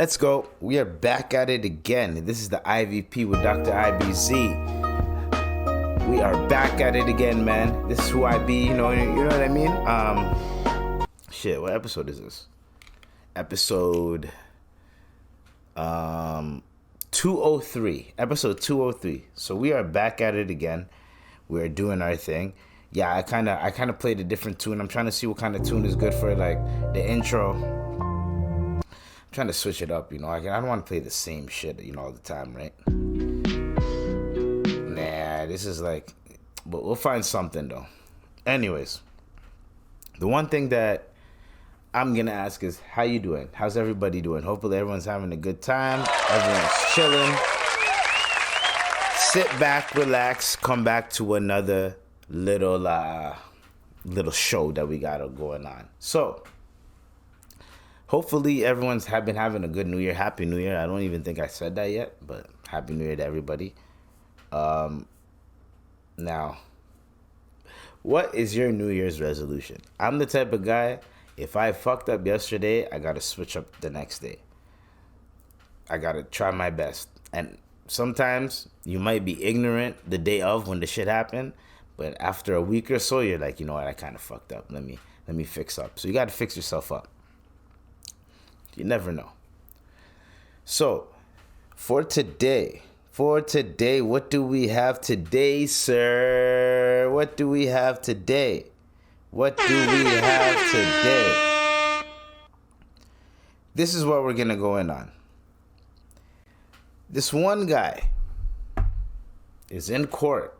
Let's go. We are back at it again. This is the IVP with Dr. IBZ. We are back at it again, man. This is who I be, you know what I mean? Shit, what episode is this? Episode 203. Episode 203. So we are back at it again. We're doing our thing. Yeah, I kind of played a different tune. I'm trying to see what kind of tune is good for like the intro. Trying to switch it up, you know. I don't want to play the same shit, you know, all the time, right? Nah, this is like, but we'll find something though. Anyways, the one thing that I'm gonna ask is, how you doing? How's everybody doing? Hopefully everyone's having a good time. Everyone's chilling. Sit back, relax, come back to another little show that we got going on. So, hopefully everyone's been having a good New Year. Happy New Year. I don't even think I said that yet, but Happy New Year to everybody. Now, what is your New Year's resolution? I'm the type of guy, if I fucked up yesterday, I got to switch up the next day. I got to try my best. And sometimes you might be ignorant the day of when the shit happened, but after a week or so, you're like, you know what, I kind of fucked up. Let me fix up. So you got to fix yourself up. You never know. So, for today, what do we have today, sir? What do we have today? This is what we're going to go in on. This one guy is in court,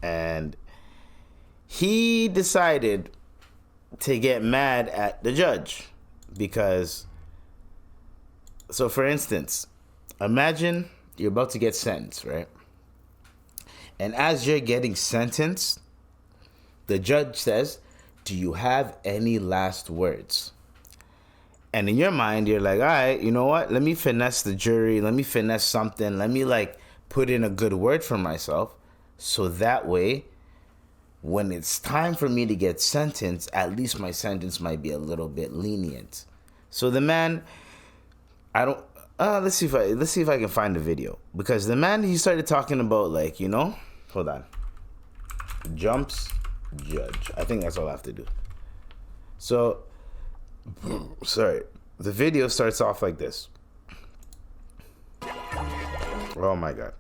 and he decided to get mad at the judge. Because, so for instance, imagine you're about to get sentenced, right? And as you're getting sentenced, the judge says, do you have any last words? And in your mind, you're like, all right, you know what? Let me finesse the jury. Let me finesse something. Let me like put in a good word for myself. So that way, when it's time for me to get sentenced, at least my sentence might be a little bit lenient. So the man, let's see if I can find the video, because the man, he started talking about like, you know, hold on, jumps judge. I think that's all I have to do. So, sorry, the video starts off like this. Oh my God!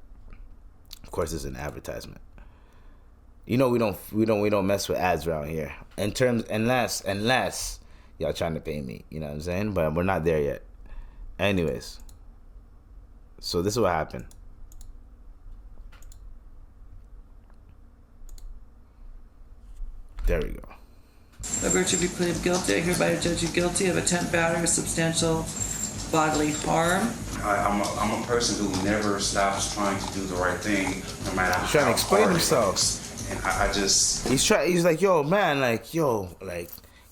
Of course, it's an advertisement. You know we don't mess with ads around here. In terms, unless y'all trying to pay me, you know what I'm saying? But we're not there yet. Anyways, so this is what happened. There we go. By virtue of your plea of guilty, I hereby judge you guilty of attempt battery with substantial bodily harm. I'm a person who never stops trying to do the right thing, no matter how trying to explain himself. And I just... He's like, yo, man, like,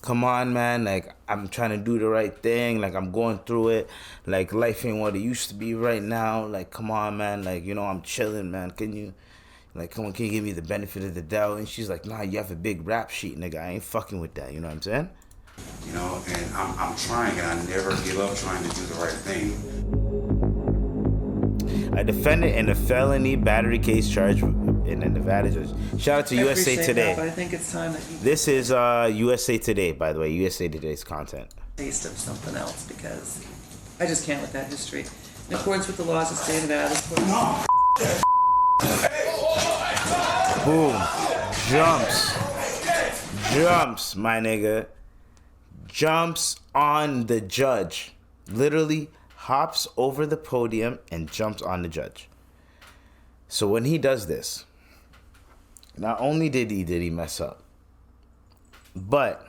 come on, man, like, I'm trying to do the right thing, like, I'm going through it, like, life ain't what it used to be right now, like, come on, man, like, you know, I'm chilling, man, can you give me the benefit of the doubt? And she's like, nah, you have a big rap sheet, nigga, I ain't fucking with that, you know what I'm saying? You know, and I'm trying, and I never give up trying to do the right thing. A defendant in a felony battery case charged in a Nevada judge. Shout out to USA Today. That, but I think it's time that you this is USA Today, by the way. USA Today's content. Taste of something else, because I just can't with that history. In accordance with the laws of the state of Nevada. Boom. Jumps, my nigga. Jumps on the judge. Literally hops over the podium and jumps on the judge. So when he does this, not only did he mess up, but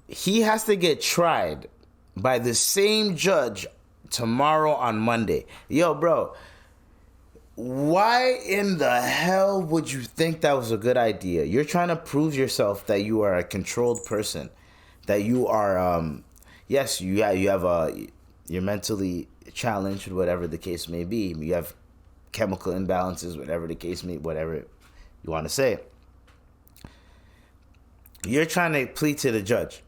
he has to get tried by the same judge tomorrow on Monday. Yo, bro, why in the hell would you think that was a good idea? You're trying to prove yourself that you are a controlled person, that you are, yes, you're mentally challenged, whatever the case may be. You have chemical imbalances, whatever the case may, whatever you want to say. You're trying to plead to the judge.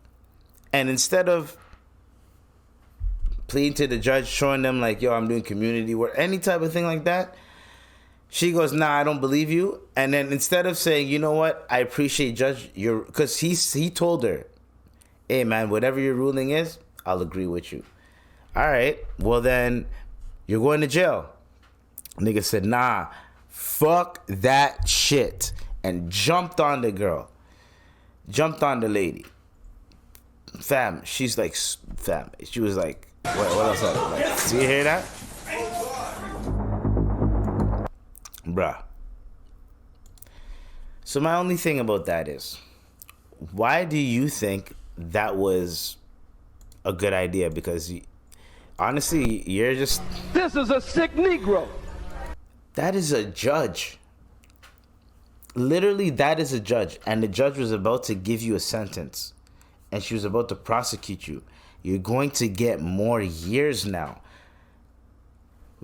And instead of pleading to the judge, showing them like, yo, I'm doing community work, any type of thing like that. She goes, nah, I don't believe you. And then instead of saying, you know what, I appreciate Judge, because he told her, hey man, whatever your ruling is, I'll agree with you. All right, well then, you're going to jail. Nigga said, nah, fuck that shit. And jumped on the girl. Jumped on the lady. Fam, she's like, fam. She was like, what else? Like, see, you hear that? Bruh. So my only thing about that is, why do you think that was a good idea? Because honestly, you're just... This is a sick Negro. That is a judge. Literally, that is a judge. And the judge was about to give you a sentence. And she was about to prosecute you. You're going to get more years now.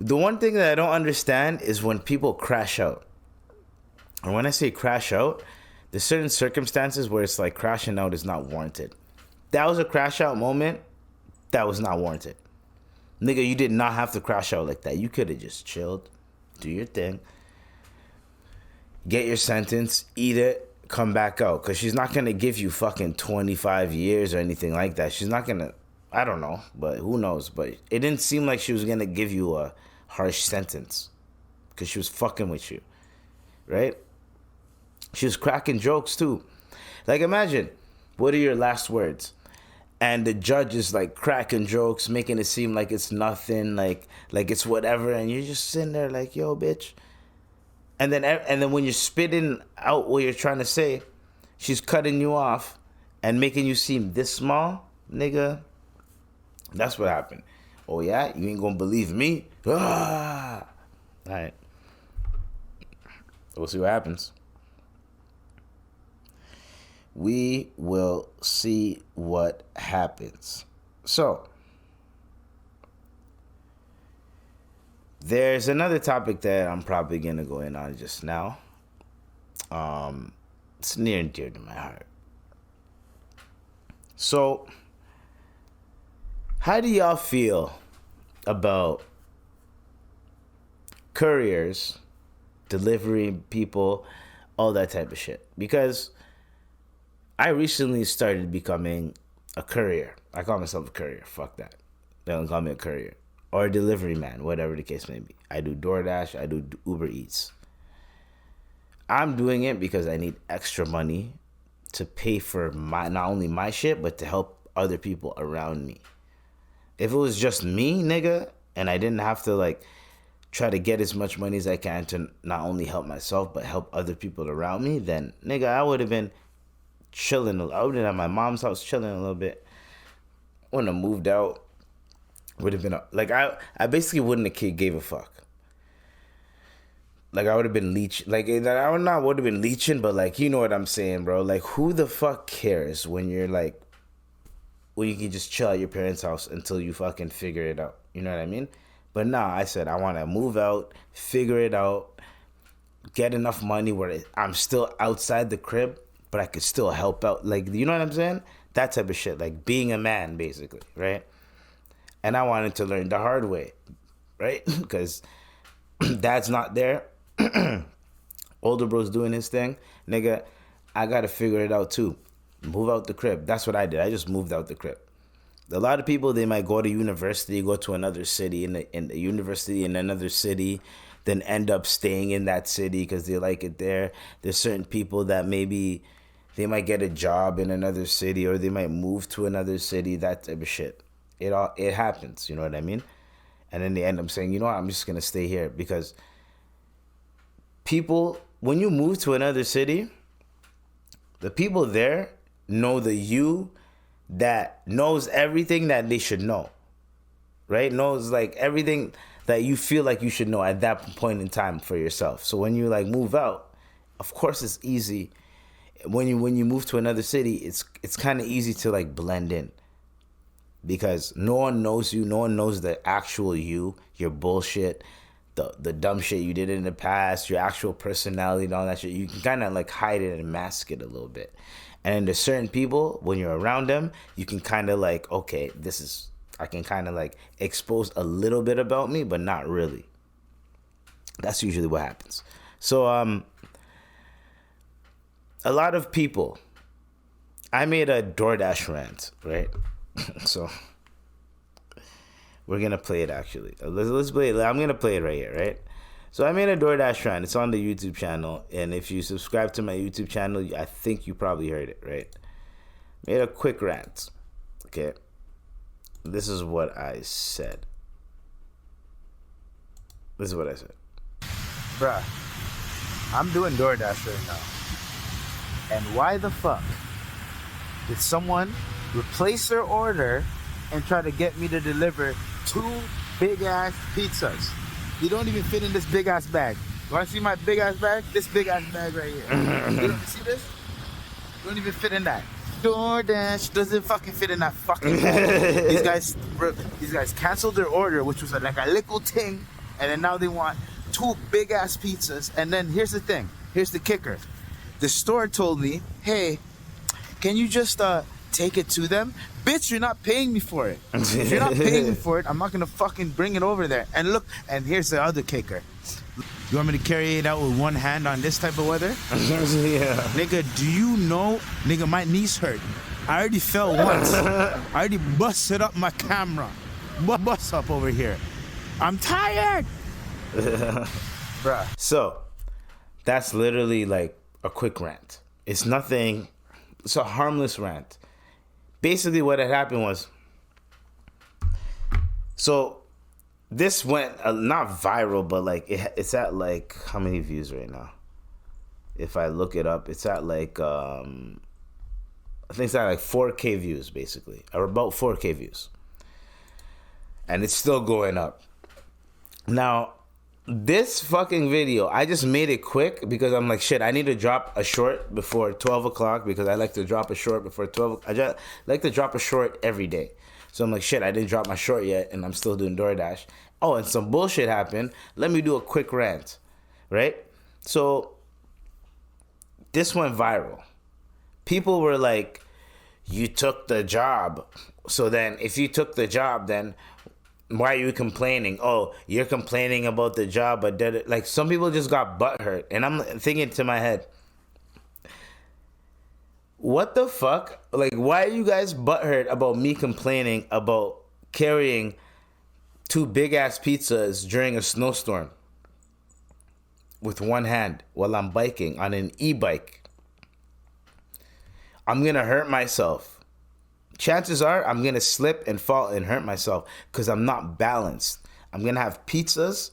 The one thing that I don't understand is when people crash out. And when I say crash out, there's certain circumstances where it's like crashing out is not warranted. That was a crash out moment. That was not warranted. Nigga, you did not have to crash out like that. You could have just chilled, do your thing, get your sentence, eat it, come back out. Because she's not going to give you fucking 25 years or anything like that. She's not going to, I don't know, but who knows. But it didn't seem like she was going to give you a harsh sentence because she was fucking with you, right? She was cracking jokes too. Like, imagine, what are your last words? And the judge is like cracking jokes, making it seem like it's nothing, like it's whatever, and you're just sitting there like, yo, bitch. And then when you're spitting out what you're trying to say, she's cutting you off and making you seem this small, nigga. That's what happened. Oh yeah, you ain't gonna believe me. Ah! All right, we'll see what happens. We will see what happens. So, there's another topic that I'm probably going to go in on just now. It's near and dear to my heart. So, how do y'all feel about couriers, delivery people, all that type of shit? Because I recently started becoming a courier. I call myself a courier. Fuck that. They don't call me a courier. Or a delivery man, whatever the case may be. I do DoorDash. I do Uber Eats. I'm doing it because I need extra money to pay for not only my shit, but to help other people around me. If it was just me, nigga, and I didn't have to like try to get as much money as I can to not only help myself, but help other people around me, then nigga, I would have been chilling. I would have been at my mom's house chilling a little bit. Wouldn't have moved out. Would have been like I basically wouldn't have gave a fuck. Like I would have been leeching. Like I would have been leeching, but like you know what I'm saying, bro. Like who the fuck cares when you're like when you can just chill at your parents' house until you fucking figure it out. You know what I mean? But nah, I said I want to move out, figure it out, get enough money where I'm still outside the crib, but I could still help out. Like, you know what I'm saying? That type of shit. Like, being a man, basically, right? And I wanted to learn the hard way, right? Because dad's not there. Older bro's doing his thing. Nigga, I got to figure it out, too. Move out the crib. That's what I did. I just moved out the crib. A lot of people, they might go to university, go to another city, in the university in another city, then end up staying in that city because they like it there. There's certain people that maybe they might get a job in another city or they might move to another city, that type of shit. It happens, you know what I mean? And then they end up saying, you know what, I'm just going to stay here because people, when you move to another city, the people there know the you that knows everything that they should know, right? Knows like everything that you feel like you should know at that point in time for yourself. So when you like move out, of course it's easy. When you move to another city, it's kind of easy to like blend in because no one knows you. No one knows the actual you, your bullshit, the dumb shit you did in the past, your actual personality and all that shit. You can kind of like hide it and mask it a little bit. And there's certain people, when you're around them, you can kind of like, okay, I can kind of like expose a little bit about me, but not really. That's usually what happens. So a lot of people, I made a DoorDash rant, right? So we're gonna play it actually. Let's play it. I'm gonna play it right here, right? So I made a DoorDash rant. It's on the YouTube channel, and if you subscribe to my YouTube channel, I think you probably heard it, right? Made a quick rant. Okay. This is what I said. Bruh, I'm doing DoorDash right now. And why the fuck did someone replace their order and try to get me to deliver 2 big ass pizzas? You don't even fit in this big ass bag. You wanna see my big ass bag? This big ass bag right here. You don't see this? You don't even fit in that. DoorDash doesn't fucking fit in that fucking bag. These guys canceled their order, which was like a little thing, and then now they want 2 big ass pizzas. And then here's the thing. Here's the kicker. The store told me, hey, can you just take it to them? Bitch, you're not paying me for it. If you're not paying me for it, I'm not gonna fucking bring it over there. And look, and here's the other kicker. You want me to carry it out with one hand on this type of weather? Yeah. Nigga, do you know, nigga, my knees hurt. I already fell once. I already busted up my camera. Bust up over here. I'm tired. Bruh. So, that's literally like a quick rant. It's nothing, it's a harmless rant. Basically what had happened was, so this went not viral, but like it's at like how many views right now? If I look it up, it's at like I think it's at like 4K views basically, or about 4K views, and it's still going up. Now, this fucking video, I just made it quick because I'm like, shit, I need to drop a short before 12 o'clock because I like to drop a short before 12. I just like to drop a short every day. So I'm like, shit, I didn't drop my short yet, and I'm still doing DoorDash. Oh, and some bullshit happened. Let me do a quick rant, right? So this went viral. People were like, you took the job. So then if you took the job, then why are you complaining? Oh, you're complaining about the job, but like some people just got butthurt. And I'm thinking to my head, what the fuck? Like, why are you guys butthurt about me complaining about carrying 2 big ass pizzas during a snowstorm with one hand while I'm biking on an e-bike? I'm gonna hurt myself. Chances are I'm gonna slip and fall and hurt myself because I'm not balanced. I'm gonna have pizzas.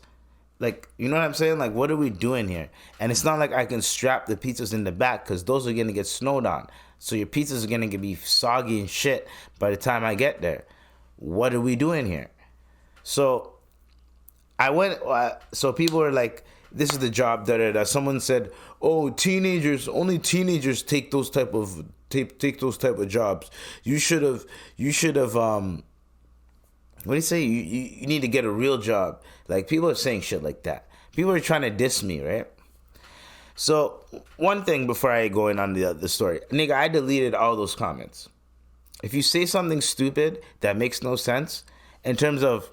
Like, you know what I'm saying? Like, what are we doing here? And it's not like I can strap the pizzas in the back because those are going to get snowed on. So your pizzas are going to be soggy and shit by the time I get there. What are we doing here? So I went, so people were like, this is the job, da-da-da. Someone said, oh, only teenagers take those type of jobs. You should have, what do you say? You need to get a real job. Like, people are saying shit like that. People are trying to diss me, right? So, one thing before I go in on the story. Nigga, I deleted all those comments. If you say something stupid that makes no sense, in terms of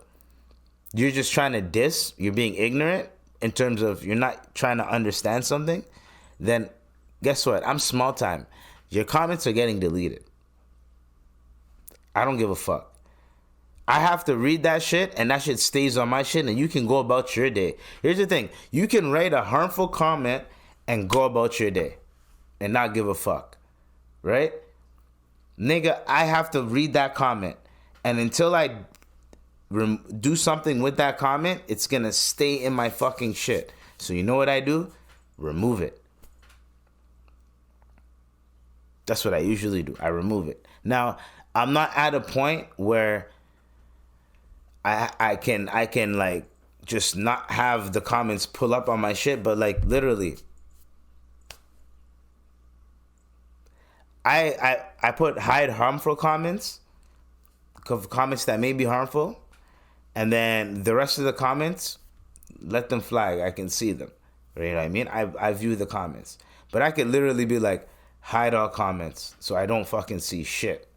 you're just trying to diss, you're being ignorant, in terms of you're not trying to understand something, then guess what? I'm small time. Your comments are getting deleted. I don't give a fuck. I have to read that shit, and that shit stays on my shit, and you can go about your day. Here's the thing. You can write a harmful comment and go about your day and not give a fuck. Right? Nigga, I have to read that comment. And until I do something with that comment, it's going to stay in my fucking shit. So you know what I do? Remove it. That's what I usually do. I remove it. Now, I'm not at a point where I can like just not have the comments pull up on my shit, but like literally I put hide harmful comments that may be harmful, and then the rest of the comments, let them flag. I can see them. You know what I mean? I view the comments. But I could literally be like, hide all comments so I don't fucking see shit.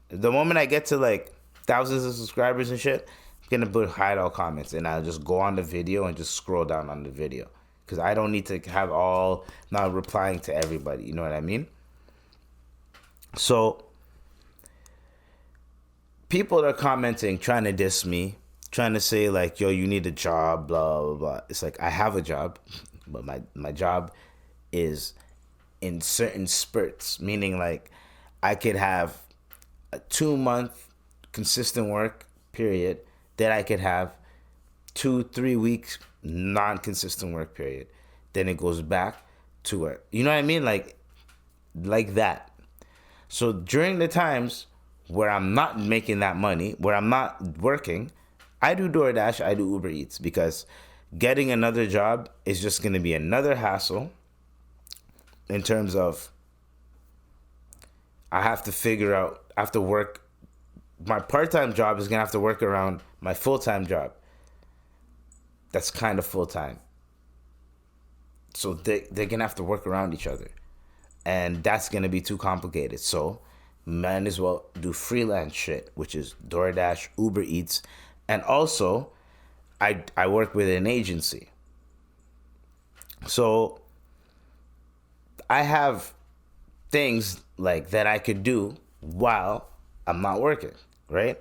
The moment I get to like thousands of subscribers and shit, I'm gonna hide all comments, and I'll just go on the video and just scroll down on the video, because I don't need to have all not replying to everybody. You know what I mean? So people are commenting, trying to diss me, trying to say like, yo, you need a job, blah, blah, blah. It's like, I have a job, but my job is in certain spurts, meaning like I could have a 2-month consistent work period, then I could have 2-3 weeks non-consistent work period. Then it goes back to work. You know what I mean? Like that. So during the times where I'm not making that money, where I'm not working, I do DoorDash, I do Uber Eats, because getting another job is just going to be another hassle in terms of I have to work. My part-time job is going to have to work around my full-time job. That's kind of full-time. So they're going to have to work around each other. And that's going to be too complicated. So might as well do freelance shit, which is DoorDash, Uber Eats. And also, I work with an agency. So I have things like that I could do while I'm not working, right?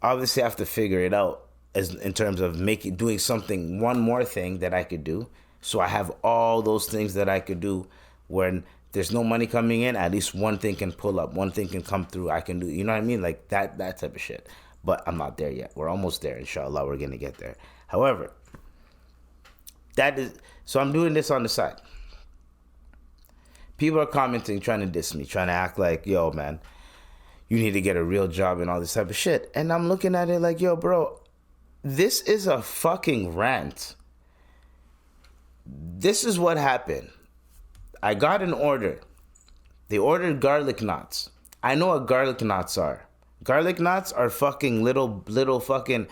Obviously, I have to figure it out as in terms of doing something, one more thing that I could do. So I have all those things that I could do when there's no money coming in. At least one thing can pull up, one thing can come through. I can do, you know what I mean? Like that type of shit. But I'm not there yet. We're almost there. Inshallah, we're going to get there. However, so I'm doing this on the side. People are commenting, trying to diss me, trying to act like, yo, man, you need to get a real job and all this type of shit. And I'm looking at it like, yo, bro, this is a fucking rant. This is what happened. I got an order. They ordered garlic knots. I know what garlic knots are. Garlic knots are fucking little fucking,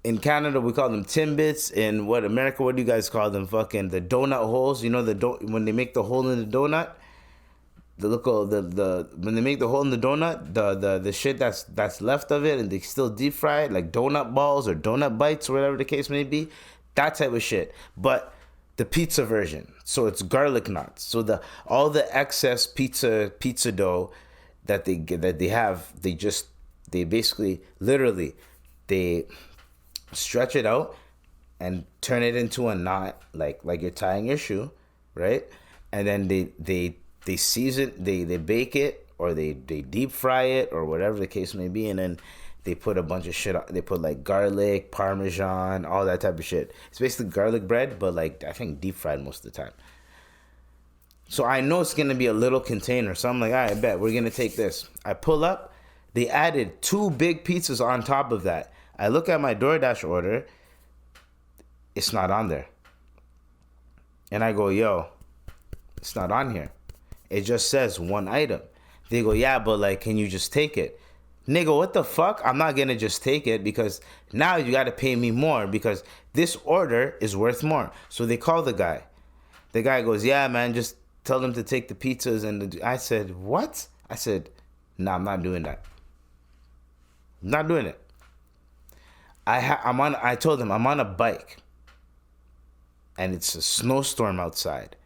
in Canada we call them Timbits. In America, what do you guys call them? Fucking the donut holes. You know when they make the hole in the donut, when they make the hole in the donut, the shit that's left of it, and they still deep fry it like donut balls or donut bites or whatever the case may be. That type of shit. But the pizza version. So it's garlic knots. So all the excess pizza dough that they have, they basically literally they stretch it out and turn it into a knot like you're tying your shoe, right? And then they season, they bake it, or they deep fry it, or whatever the case may be, and then they put a bunch of shit on. They put like garlic, parmesan, all that type of shit. It's basically garlic bread, but like I think deep fried most of the time. So I know it's gonna be a little container. So I'm like, all right, I bet we're gonna take this. I pull up. They added 2 big pizzas on top of that. I look at my DoorDash order. It's not on there. And I go, yo, it's not on here. It just says 1 item. They go, yeah, but like, can you just take it? Nigga, what the fuck? I'm not gonna just take it, because now you gotta pay me more, because this order is worth more. So they call the guy. The guy goes, yeah, man, just tell them to take the pizzas. And I said, what? I said, nah, I'm not doing that. I'm not doing it. I told him I'm on a bike, and it's a snowstorm outside.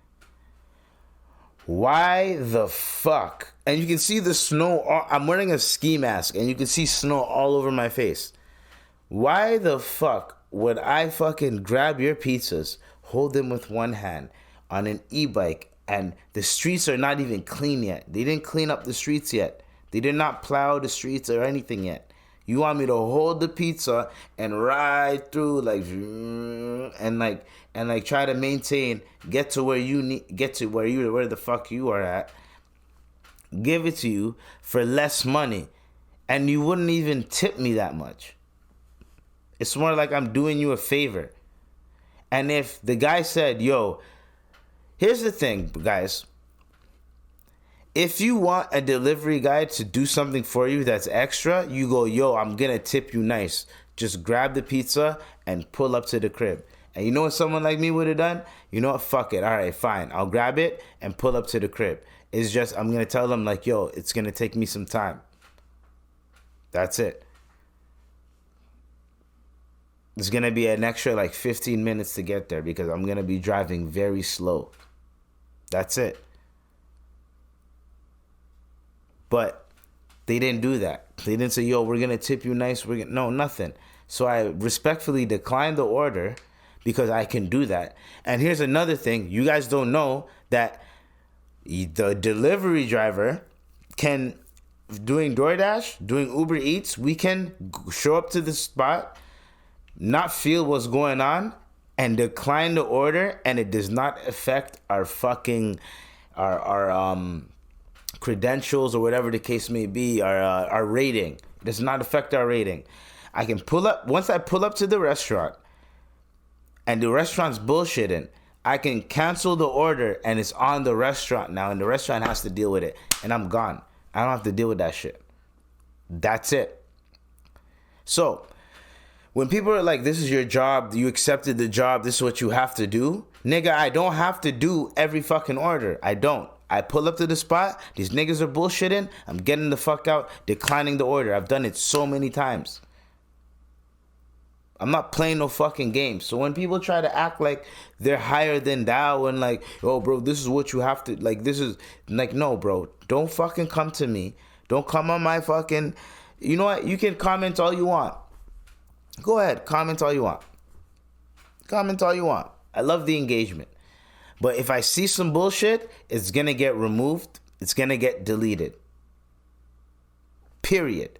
Why the fuck? And you can see the snow. I'm wearing a ski mask, and you can see snow all over my face. Why the fuck would I fucking grab your pizzas, hold them with one hand on an e-bike, and the streets are not even clean yet? They didn't clean up the streets yet. They did not plow the streets or anything yet. You want me to hold the pizza and ride through and try to maintain, get to where the fuck you are at, give it to you for less money, and you wouldn't even tip me that much. It's more like I'm doing you a favor. And if the guy said, yo, here's the thing, guys. If you want a delivery guy to do something for you that's extra, you go, yo, I'm going to tip you nice. Just grab the pizza and pull up to the crib. And you know what someone like me would have done? You know what? Fuck it. All right, fine. I'll grab it and pull up to the crib. It's just, I'm going to tell them like, yo, it's going to take me some time. That's it. It's going to be an extra like 15 minutes to get there because I'm going to be driving very slow. That's it. But they didn't do that. They didn't say, yo, we're going to tip you nice. No, nothing. So I respectfully declined the order because I can do that. And here's another thing. You guys don't know that the delivery driver can, doing DoorDash, doing Uber Eats, we can show up to the spot, not feel what's going on, and decline the order, and it does not affect our fucking our credentials or whatever the case may be, our rating. It does not affect our rating. I can pull up, once I pull up to the restaurant and the restaurant's bullshitting, I can cancel the order and it's on the restaurant now, and the restaurant has to deal with it, and I'm gone. I don't have to deal with that shit. That's it. So when people are like, this is your job, you accepted the job, this is what you have to do. Nigga, I don't have to do every fucking order. I don't. I pull up to the spot, these niggas are bullshitting, I'm getting the fuck out, declining the order. I've done it so many times. I'm not playing no fucking games. So when people try to act like they're higher than thou and like, oh, bro, this is what you have to, like, this is, like, no, bro. Don't fucking come to me. Don't come on my fucking, you know what? You can comment all you want. Go ahead. Comment all you want. Comment all you want. I love the engagement. But if I see some bullshit, it's going to get removed. It's going to get deleted. Period.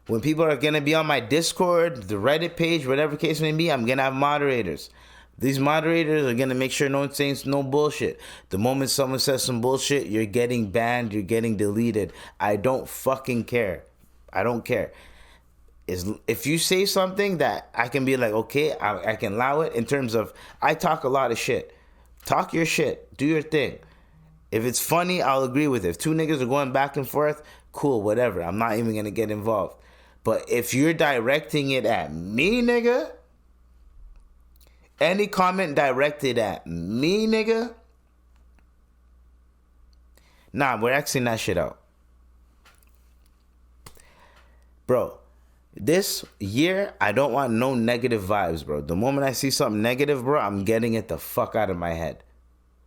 When people are going to be on my Discord, the Reddit page, whatever case may be, I'm going to have moderators. These moderators are going to make sure no one says no bullshit. The moment someone says some bullshit, you're getting banned, you're getting deleted. I don't fucking care. I don't care. If you say something that I can be like, okay, I can allow it, in terms of, I talk a lot of shit. Talk your shit. Do your thing. If it's funny, I'll agree with it. If two niggas are going back and forth, cool, whatever. I'm not even going to get involved. But if you're directing it at me, nigga, any comment directed at me, nigga, nah, we're Xing that shit out. Bro, this year, I don't want no negative vibes, bro. The moment I see something negative, bro, I'm getting it the fuck out of my head.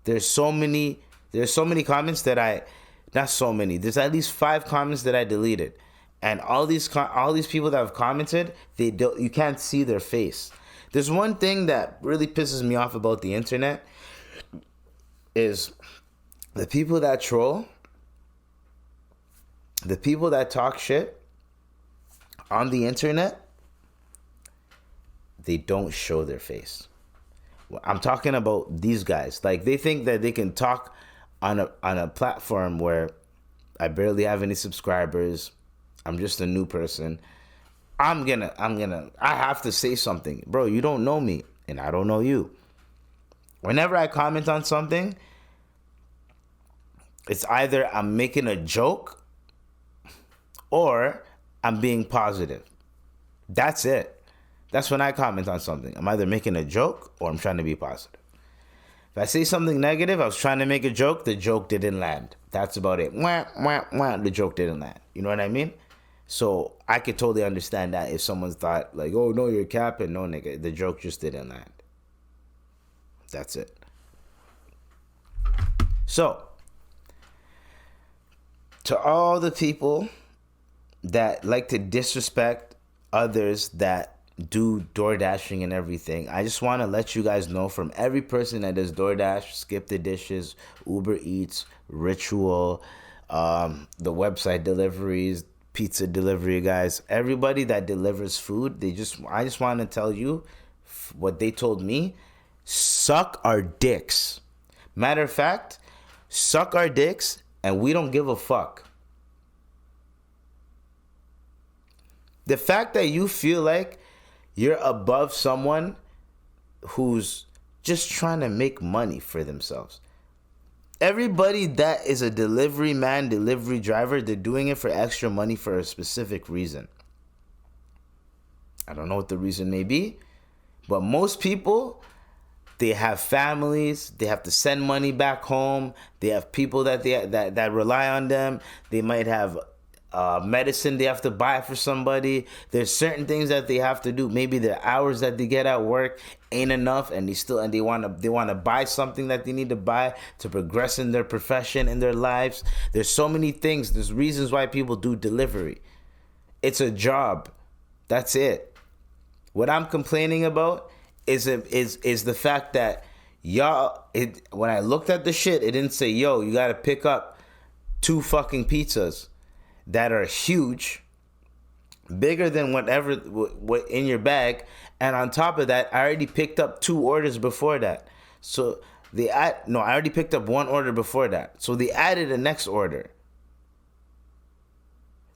There's so many comments that not so many. There's at least 5 comments that I deleted. And all these people that have commented, you can't see their face. There's one thing that really pisses me off about the internet is the people that troll, the people that talk shit on the internet, they don't show their face. I'm talking about these guys. Like, they think that they can talk on a platform where I barely have any subscribers. I'm just a new person. I have to say something. Bro, you don't know me, and I don't know you. Whenever I comment on something, it's either I'm making a joke or I'm being positive. That's it. That's when I comment on something. I'm either making a joke or I'm trying to be positive. If I say something negative, I was trying to make a joke, the joke didn't land. That's about it. Wah, wah, wah, the joke didn't land. You know what I mean? So I could totally understand that if someone thought like, oh no, you're capping. No, nigga, the joke just didn't land. That's it. So, to all the people that like to disrespect others that do door dashing and everything, I just want to let you guys know, from every person that does DoorDash, Skip the Dishes, Uber Eats, Ritual, the website deliveries, pizza delivery guys, everybody that delivers food, I just want to tell you what they told me: suck our dicks. Matter of fact, suck our dicks, and we don't give a fuck. The fact that you feel like you're above someone who's just trying to make money for themselves. Everybody that is a delivery man, delivery driver, they're doing it for extra money for a specific reason. I don't know what the reason may be, but most people, they have families, they have to send money back home, they have people that rely on them, they might have medicine they have to buy for somebody. There's certain things that they have to do. Maybe the hours that they get at work ain't enough, and they want to buy something that they need to buy to progress in their profession, in their lives. There's so many things. There's reasons why people do delivery. It's a job. That's it. What I'm complaining about is the fact that when I looked at the shit, it didn't say, yo, you gotta pick up 2 fucking pizzas that are huge, bigger than whatever what in your bag, and on top of that, I already picked up 2 orders before that. So I already picked up 1 order before that. So they added a next order.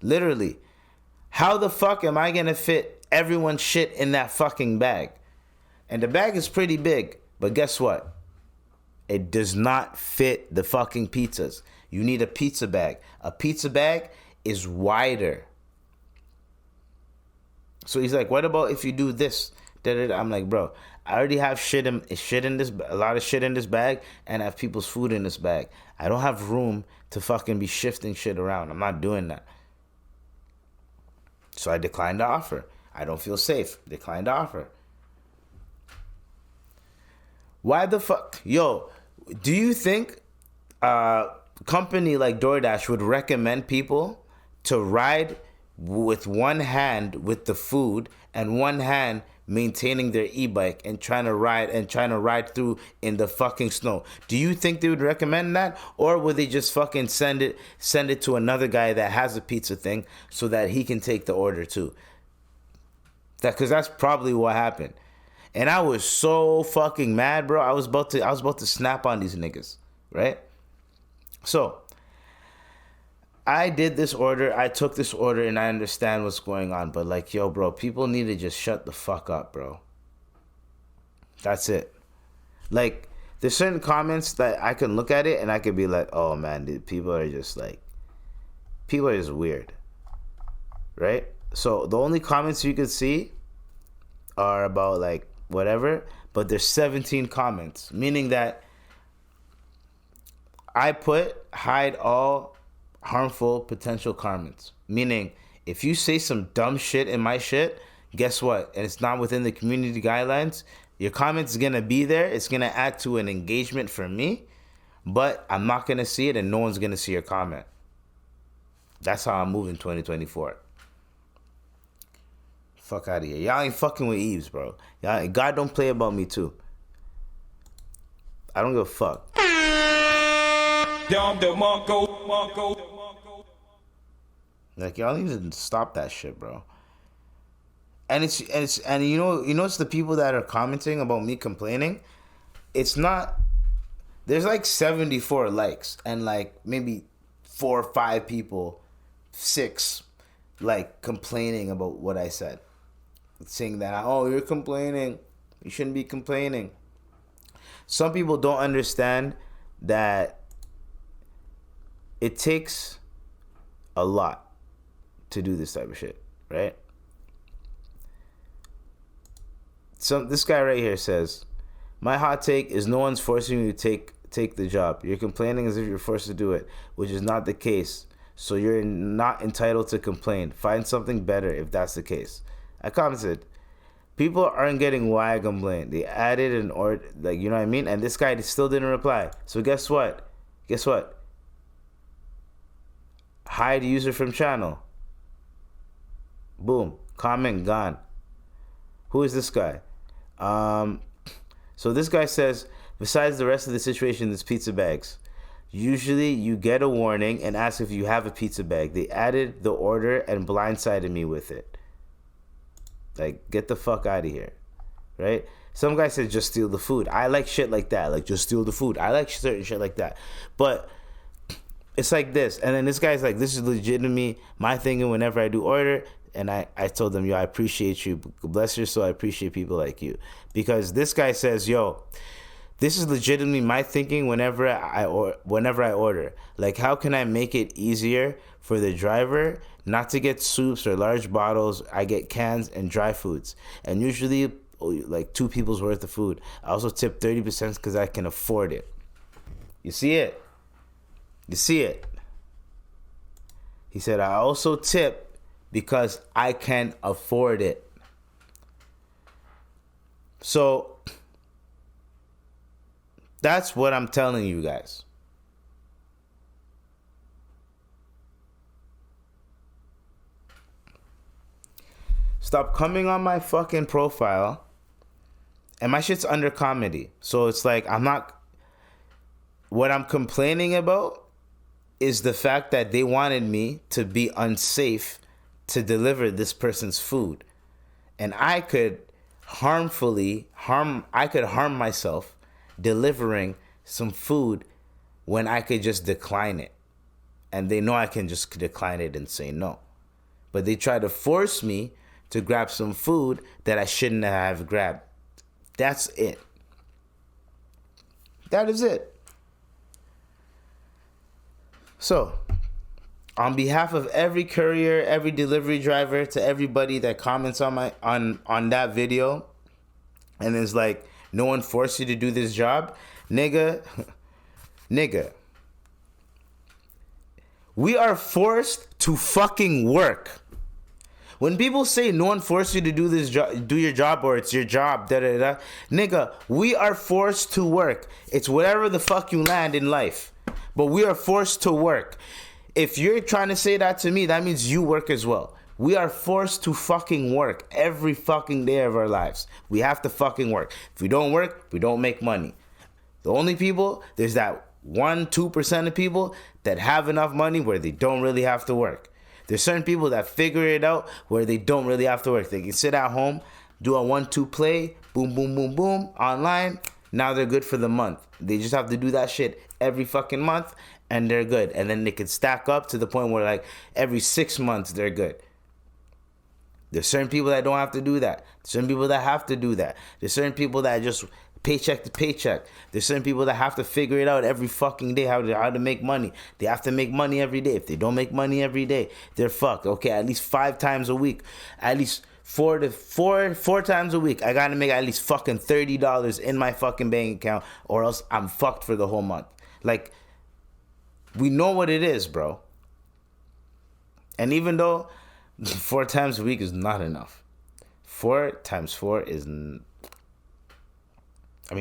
Literally, how the fuck am I gonna fit everyone's shit in that fucking bag? And the bag is pretty big, but guess what? It does not fit the fucking pizzas. You need a pizza bag. A pizza bag is wider. So he's like, what about if you do this? I'm like, bro, I already have a lot of shit in this bag, and I have people's food in this bag. I don't have room to fucking be shifting shit around. I'm not doing that. So I declined the offer. I don't feel safe. Declined the offer. Why the fuck? Yo, do you think a company like DoorDash would recommend people to ride with one hand with the food and one hand maintaining their e-bike and trying to ride through in the fucking snow? Do you think they would recommend that, or would they just fucking send it to another guy that has a pizza thing so that he can take the order too? Because that's probably what happened. And I was so fucking mad, bro. I was about to snap on these niggas, right? So I did this order. I took this order, and I understand what's going on. But like, yo, bro, people need to just shut the fuck up, bro. That's it. Like, there's certain comments that I can look at it and I could be like, oh man, dude, people are just weird, right? So the only comments you could see are about like whatever, but there's 17 comments, meaning that I put hide all harmful potential comments. Meaning, if you say some dumb shit in my shit, guess what? And it's not within the community guidelines, your comment's gonna be there. It's gonna add to an engagement for me, but I'm not gonna see it, and no one's gonna see your comment. That's how I'm moving 2024. Fuck out of here. Y'all ain't fucking with Eves, bro. God don't play about me too. I don't give a fuck. Like, y'all need to stop that shit, bro. And you know it's the people that are commenting about me complaining. It's not. There's like 74 likes and like maybe 4 or 5 people, 6, like complaining about what I said, saying that, oh, you're complaining. You shouldn't be complaining. Some people don't understand that it takes a lot to do this type of shit, right? So this guy right here says, my hot take is no one's forcing you to take the job. You're complaining as if you're forced to do it, which is not the case. So you're not entitled to complain. Find something better if that's the case. I commented, people aren't getting why I complain. They added an order, like, you know what I mean? And this guy still didn't reply. So guess what? Hide user from channel. Boom. Comment gone. Who is this guy? So this guy says, besides the rest of the situation, there's pizza bags. Usually you get a warning and ask if you have a pizza bag. They added the order and blindsided me with it. Like, get the fuck out of here. Right? Some guy said, just steal the food. I like shit like that. Like, just steal the food. I like certain shit like that. But it's like this. And then this guy's like, this is legitimately my thinking whenever I do order. And I told them, yo, I appreciate you. Bless your soul. I appreciate people like you. Because this guy says, yo, this is legitimately my thinking whenever I order. Like, how can I make it easier for the driver not to get soups or large bottles? I get cans and dry foods. And usually, like, 2 people's worth of food. I also tip 30% because I can afford it. You see it? He said, I also tip because I can afford it. So that's what I'm telling you guys. Stop coming on my fucking profile. And my shit's under comedy. So it's like, what I'm complaining about is the fact that they wanted me to be unsafe to deliver this person's food. And I could harm myself delivering some food when I could just decline it. And they know I can just decline it and say no. But they try to force me to grab some food that I shouldn't have grabbed. That's it. That is it. So, on behalf of every courier, every delivery driver, to everybody that comments on my on that video and is like, no one forced you to do this job, nigga, we are forced to fucking work. When people say no one forced you to do this job, do your job, or it's your job, nigga, we are forced to work. It's whatever the fuck you land in life, but we are forced to work. If you're trying to say that to me, that means you work as well. We are forced to fucking work every fucking day of our lives. We have to fucking work. If we don't work, we don't make money. The only people, there's that 1-2% of people that have enough money where they don't really have to work. There's certain people that figure it out where they don't really have to work. They can sit at home, do a 1-2 play, boom, boom, boom, boom, online. Now they're good for the month. They just have to do that shit every fucking month and they're good. And then they can stack up to the point where like every 6 months they're good. There's certain people that don't have to do that. There's certain people that have to do that. There's certain people that just paycheck to paycheck. There's certain people that have to figure it out every fucking day how to make money. They have to make money every day. If they don't make money every day, they're fucked. Okay, at least 5 times a week. At least four times a week. I gotta make at least fucking $30 in my fucking bank account or else I'm fucked for the whole month. Like, we know what it is, bro. And even though 4 times a week is not enough. 4 times 4 is...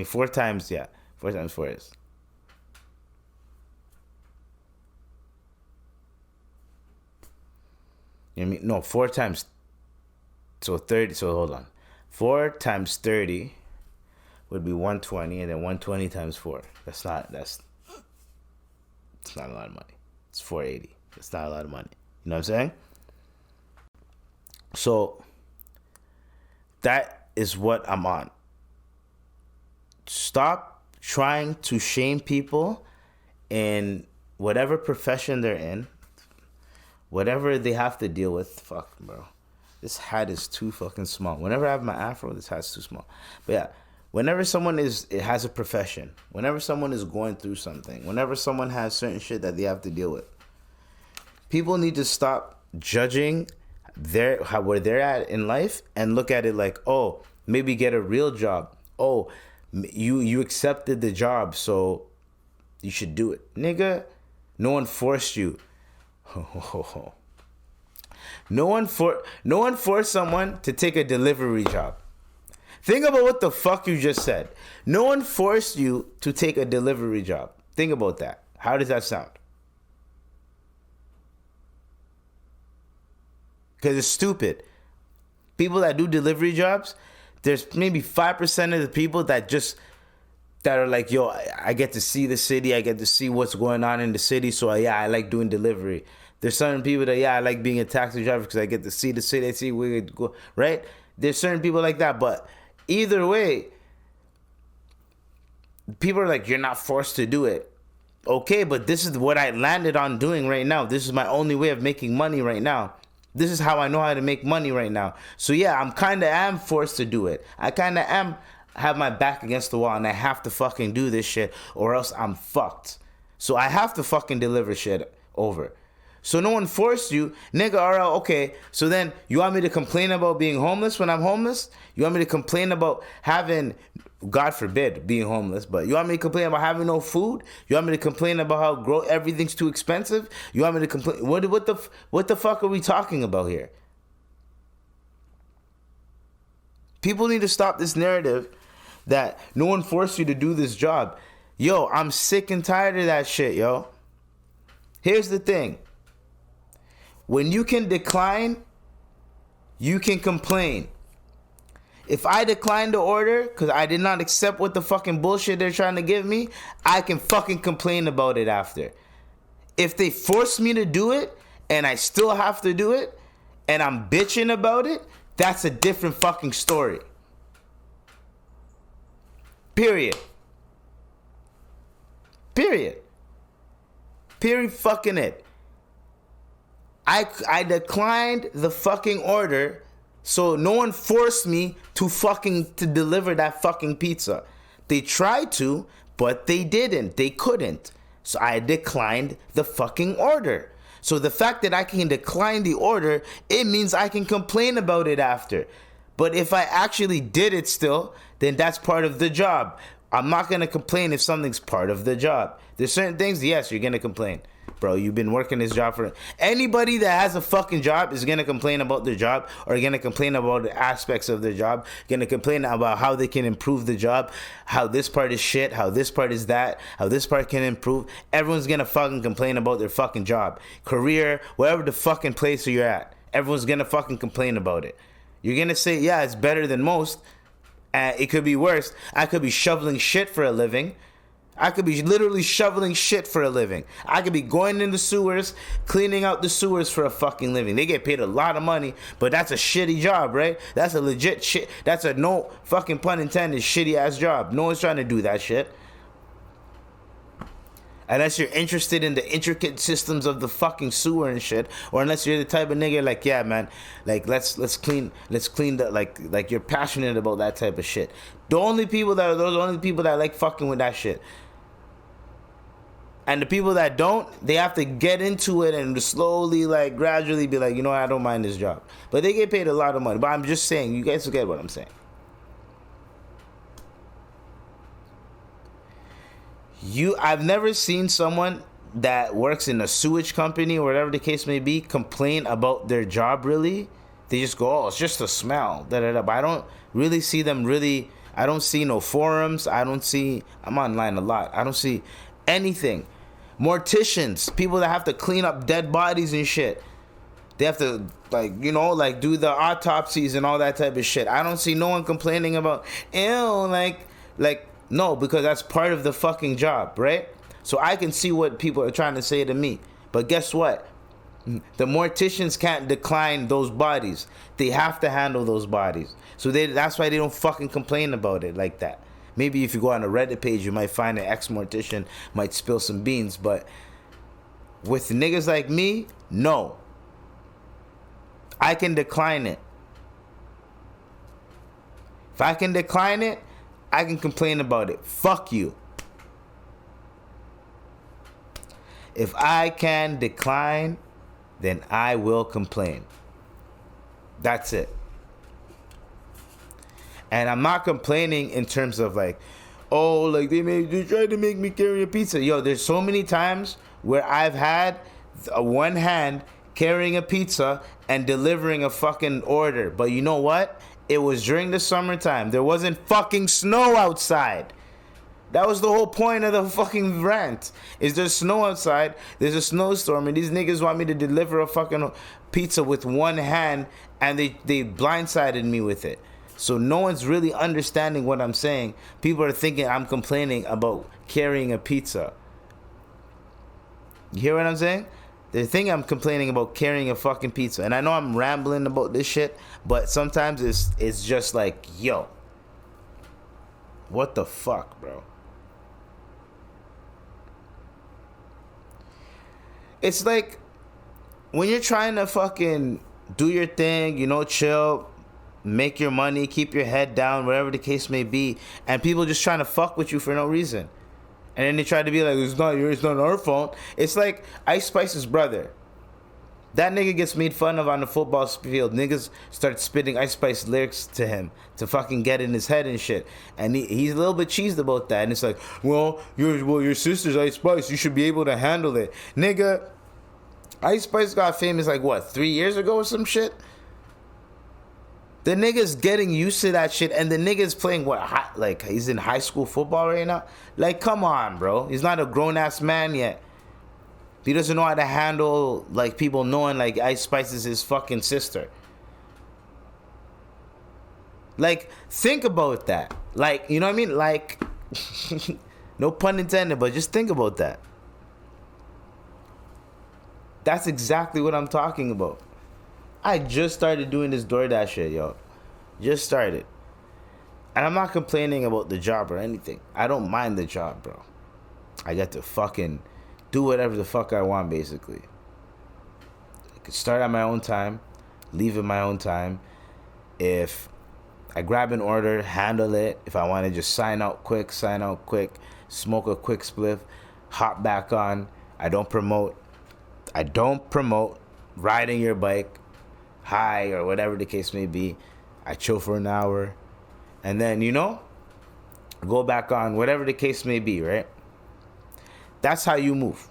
4 times, yeah. 4 times 4 is. You know what I mean? No, 4 times. So 30. So hold on. 4 times 30 would be 120, and then 120 times 4. It's not a lot of money. It's 480. It's not a lot of money. You know what I'm saying? So that is what I'm on. Stop trying to shame people in whatever profession they're in, whatever they have to deal with. Fuck, bro. This hat is too fucking small. Whenever I have my afro, this hat's too small. But yeah, whenever someone has a profession, whenever someone is going through something, whenever someone has certain shit that they have to deal with, people need to stop judging where they're at in life and look at it like, oh, maybe get a real job. Oh, you accepted the job, so you should do it. Nigga, no one forced you. No one forced someone to take a delivery job. Think about what the fuck you just said. No one forced you to take a delivery job. Think about that. How does that sound? Because it's stupid. People that do delivery jobs, there's maybe 5% of the people that are like, yo, I get to see the city. I get to see what's going on in the city. So, yeah, I like doing delivery. There's certain people that, yeah, I like being a taxi driver because I get to see the city. I see where it go, right? There's certain people like that. But either way, people are like, you're not forced to do it. Okay, but this is what I landed on doing right now. This is my only way of making money right now. This is how I know how to make money right now. So yeah, I'm kind of am forced to do it. I kind of have my back against the wall and I have to fucking do this shit or else I'm fucked. So I have to fucking deliver shit over. So no one forced you, nigga, all right, okay. So then you want me to complain about being homeless when I'm homeless? You want me to complain about having God forbid being homeless, but you want me to complain about having no food? You want me to complain about how everything's too expensive? You want me to complain? What the fuck are we talking about here? People need to stop this narrative that no one forced you to do this job. Yo, I'm sick and tired of that shit, yo. Here's the thing. When you can decline, you can complain. If I decline the order because I did not accept what the fucking bullshit they're trying to give me, I can fucking complain about it after. If they force me to do it and I still have to do it and I'm bitching about it, that's a different fucking story. Period. Period fucking it. I declined the fucking order, so no one forced me to deliver that fucking pizza. They tried to, but they didn't. They couldn't. So I declined the fucking order. So the fact that I can decline the order, it means I can complain about it after. But if I actually did it still, then that's part of the job. I'm not going to complain if something's part of the job. There's certain things, yes, you're going to complain. Bro, you've been working this job for... Anybody that has a fucking job is going to complain about their job, or going to complain about the aspects of their job, going to complain about how they can improve the job, how this part is shit, how this part is that, how this part can improve. Everyone's going to fucking complain about their fucking job. Career, wherever the fucking place you're at. Everyone's going to fucking complain about it. You're going to say, yeah, it's better than most. It could be worse. I could be shoveling shit for a living. I could be literally shoveling shit for a living. I could be going in the sewers, cleaning out the sewers for a fucking living. They get paid a lot of money, but that's a shitty job, right? That's a legit shit. That's a no fucking pun intended shitty ass job. No one's trying to do that shit. Unless you're interested in the intricate systems of the fucking sewer and shit, or unless you're the type of nigga like, yeah, man, like let's clean the like you're passionate about that type of shit. Those are the only people that like fucking with that shit. And the people that don't, they have to get into it and slowly, like, gradually be like, you know, I don't mind this job. But they get paid a lot of money. But I'm just saying, you guys get what I'm saying. I've never seen someone that works in a sewage company or whatever the case may be complain about their job, really. They just go, oh, it's just a smell. But I don't really see them really. I don't see no forums. I'm online a lot. I don't see anything. Morticians, people that have to clean up dead bodies and shit. They have to, like, you know, like, do the autopsies and all that type of shit. I don't see no one complaining about, ew, like, no, because that's part of the fucking job, right? So I can see what people are trying to say to me. But guess what? The morticians can't decline those bodies. They have to handle those bodies. So that's why they don't fucking complain about it like that. Maybe if you go on a Reddit page, you might find an ex-mortician might spill some beans. But with niggas like me, no. I can decline it. If I can decline it, I can complain about it. Fuck you. If I can decline, then I will complain. That's it. And I'm not complaining in terms of like, oh, like they tried to make me carry a pizza. Yo, there's so many times where I've had one hand carrying a pizza and delivering a fucking order. But you know what? It was during the summertime. There wasn't fucking snow outside. That was the whole point of the fucking rant. Is there's snow outside, there's a snowstorm, and these niggas want me to deliver a fucking pizza with one hand, and they blindsided me with it. So no one's really understanding what I'm saying. People are thinking I'm complaining about carrying a pizza. You hear what I'm saying? They think I'm complaining about carrying a fucking pizza. And I know I'm rambling about this shit, but sometimes it's just like, yo, what the fuck, bro? It's like when you're trying to fucking do your thing, you know, chill, make your money, keep your head down, whatever the case may be, and people just trying to fuck with you for no reason. And then they try to be like, it's not our fault. It's like Ice Spice's brother. That nigga gets made fun of on the football field. Niggas start spitting Ice Spice lyrics to him to fucking get in his head and shit. And he's a little bit cheesed about that. And it's like, well, your sister's Ice Spice. You should be able to handle it. Nigga, Ice Spice got famous like, what, 3 years ago or some shit? The nigga's getting used to that shit. And the nigga's playing, like, he's in high school football right now? Like, come on, bro. He's not a grown-ass man yet. He doesn't know how to handle, like, people knowing, like, Ice Spice is his fucking sister. Like, think about that. Like, you know what I mean? Like, no pun intended, but just think about that. That's exactly what I'm talking about. I just started doing this DoorDash shit, yo. Just started. And I'm not complaining about the job or anything. I don't mind the job, bro. I get to fucking do whatever the fuck I want, basically. I could start at my own time, leave at my own time. If I grab an order, handle it. If I want to just sign out quick, smoke a quick spliff, hop back on. I don't promote riding your bike high or whatever the case may be. I chill for an hour. And then, go back on, whatever the case may be, right? That's how you move.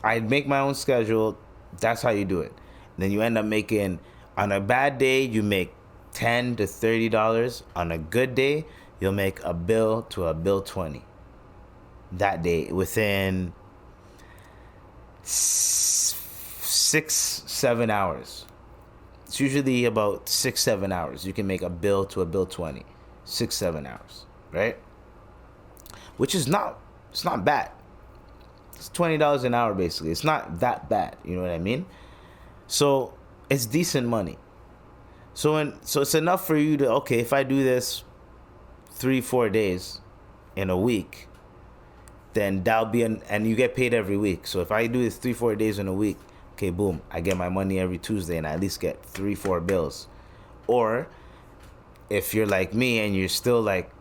I make my own schedule. That's how you do it. And then you end up making, on a bad day, you make $10 to $30. On a good day, you'll make a bill to a bill 20. That day, within 6-7 hours. It's usually about 6-7 hours. You can make a bill to a bill 20. 6-7 hours, right? Which is it's not bad. It's $20 an hour, basically. It's not that bad. You know what I mean? So it's decent money. So it's enough for you to, okay, if I do this 3-4 days in a week, then that'll be and you get paid every week. So if I do this 3-4 days in a week, okay, boom, I get my money every Tuesday and I at least get 3-4 bills. Or if you're like me and you're still like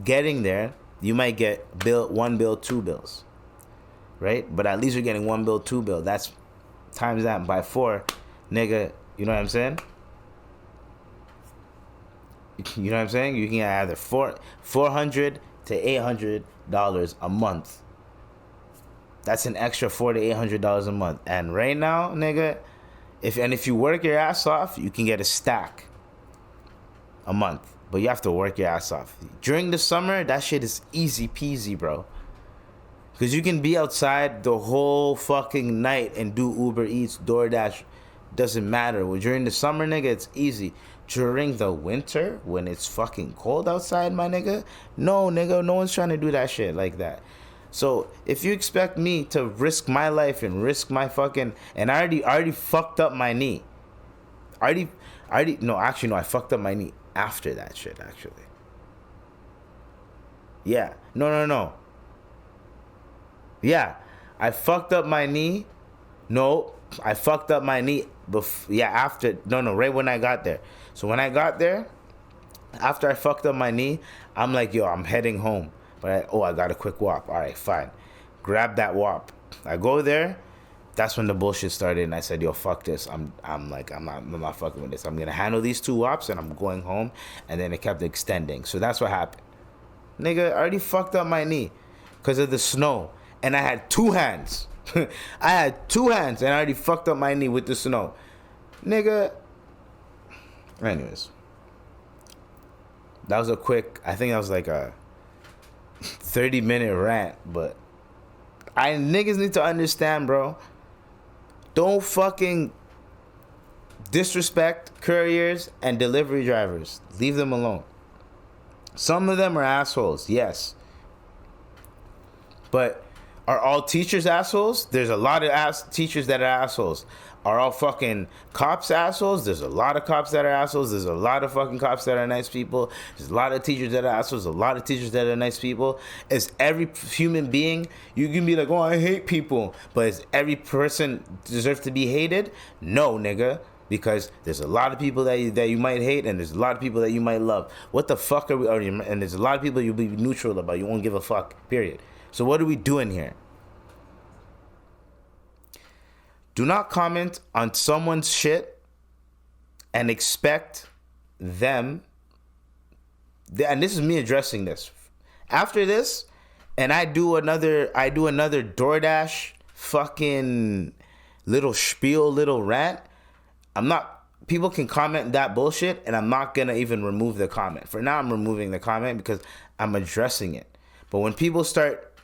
getting there, you might get one bill, 2 bills, right? But at least you're getting 1 bill, 2 bill. That's times that by 4, nigga. You know what I'm saying? You know what I'm saying? You can get either $400 to $800 a month. That's an extra $400 to $800 a month. And right now, nigga, if you work your ass off, you can get a stack a month. But you have to work your ass off. During the summer, that shit is easy peasy, bro. Because you can be outside the whole fucking night and do Uber Eats, DoorDash. Doesn't matter. Well, during the summer, nigga, it's easy. During the winter, when it's fucking cold outside, my nigga, no, nigga, no one's trying to do that shit like that. So if you expect me to risk my life and risk my fucking... And I already fucked up my knee. I fucked up my knee after that shit, actually. Yeah. No. Yeah. I fucked up my knee. No, I fucked up my knee after. No, right when I got there. So when I got there, after I fucked up my knee, I'm like, yo, I'm heading home. But I got a quick whop. All right, fine. Grab that whop. I go there. That's when the bullshit started, and I said, yo, fuck this. I'm not fucking with this. I'm gonna handle these 2 whops and I'm going home. And then it kept extending. So that's what happened. Nigga, I already fucked up my knee because of the snow. And I had 2 hands. I had 2 hands and I already fucked up my knee with the snow. Nigga. Anyways. That was I think that was like a 30-minute rant, but niggas need to understand, bro. Don't fucking disrespect couriers and delivery drivers. Leave them alone. Some of them are assholes, yes. But are all teachers assholes? There's a lot of teachers that are assholes. Are all fucking cops assholes? There's a lot of cops that are assholes. There's a lot of fucking cops that are nice people. There's a lot of teachers that are assholes. A lot of teachers that are nice people. Is every human being, you can be like, oh, I hate people. But is every person deserve to be hated? No, nigga. Because there's a lot of people that you might hate, and there's a lot of people that you might love. What the fuck are we? And there's a lot of people you'll be neutral about. You won't give a fuck, period. So what are we doing here? Do not comment on someone's shit and expect them. And this is me addressing this. After this, and I do another DoorDash fucking little spiel, little rant. People can comment that bullshit, and I'm not gonna even remove the comment. For now, I'm removing the comment because I'm addressing it. But when people start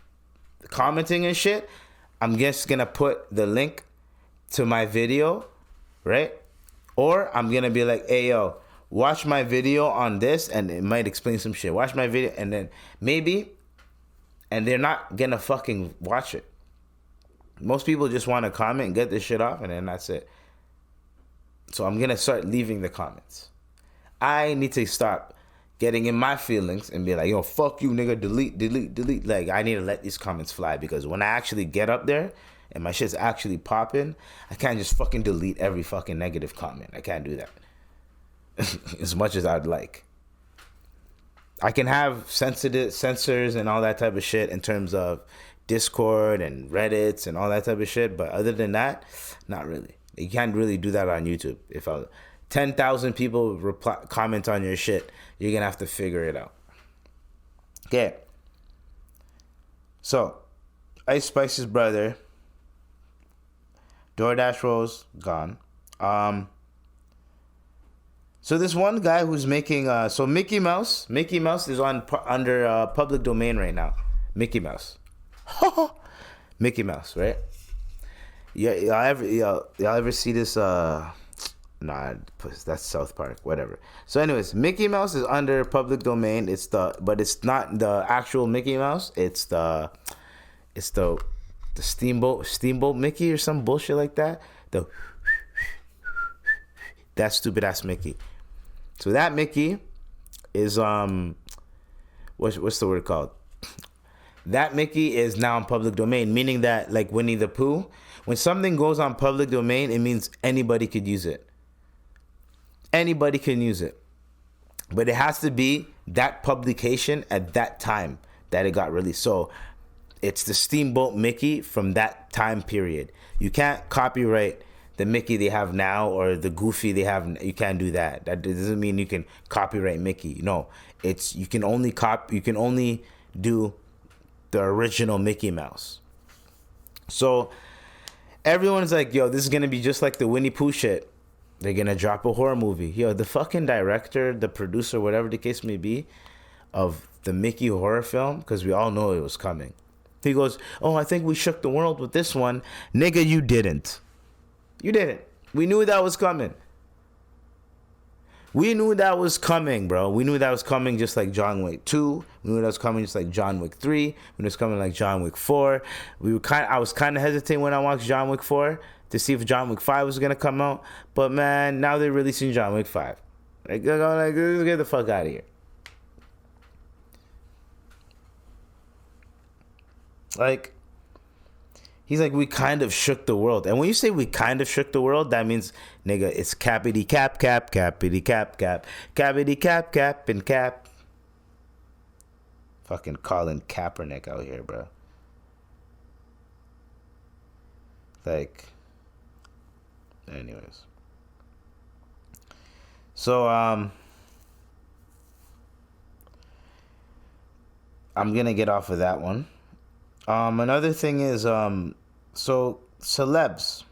commenting and shit, I'm just gonna put the link to my video, right? Or I'm gonna be like, hey yo, watch my video on this, and it might explain some shit. Watch my video, and then maybe, and they're not gonna fucking watch it. Most people just want to comment and get this shit off, and then that's it. So I'm gonna start leaving the comments. I need to stop getting in my feelings and be like, yo, fuck you, nigga, delete. Like, I need to let these comments fly, because when I actually get up there and my shit's actually popping, I can't just fucking delete every fucking negative comment. I can't do that. As much as I'd like. I can have censors and all that type of shit in terms of Discord and Reddits and all that type of shit, but other than that, not really. You can't really do that on YouTube. If 10,000 people comment on your shit, you're gonna have to figure it out. Okay. So, Ice Spice's brother, DoorDash rolls, gone. So this one guy who's making so Mickey Mouse is under public domain right now. Mickey Mouse, Mickey Mouse, right? Yeah, y'all ever see this? Nah, that's South Park. Whatever. So, anyways, Mickey Mouse is under public domain. But it's not the actual Mickey Mouse. It's the Steamboat Mickey or some bullshit like that. That stupid ass Mickey. So that Mickey is what's the word called? That Mickey is now in public domain, meaning that, like Winnie the Pooh, when something goes on public domain, it means anybody could use it. Anybody can use it. But it has to be that publication at that time that it got released. So it's the Steamboat Mickey from that time period. You can't copyright the Mickey they have now or the Goofy they have. You can't do that. That doesn't mean you can copyright Mickey. No, you can only do the original Mickey Mouse. So everyone's like, yo, this is gonna be just like the Winnie Pooh shit. They're gonna drop a horror movie. Yo, the fucking director, the producer, whatever the case may be, of the Mickey horror film, because we all know it was coming. He goes, oh, I think we shook the world with this one. Nigga, you didn't. You didn't. We knew that was coming. We knew that was coming, bro. We knew that was coming just like John Wick 2. We knew that was coming just like John Wick 3. We knew it was coming like John Wick 4. I was kind of hesitant when I watched John Wick 4 to see if John Wick 5 was going to come out. But, man, now they're releasing John Wick 5. Like, get the fuck out of here. Like, he's like, we kind of shook the world. And when you say we kind of shook the world, that means, nigga, it's cappity cap, cappity cap, cappity cap, and cap. Fucking Colin Kaepernick out here, bro. Like, anyways. So, I'm gonna get off of that one. Another thing is, so celebs.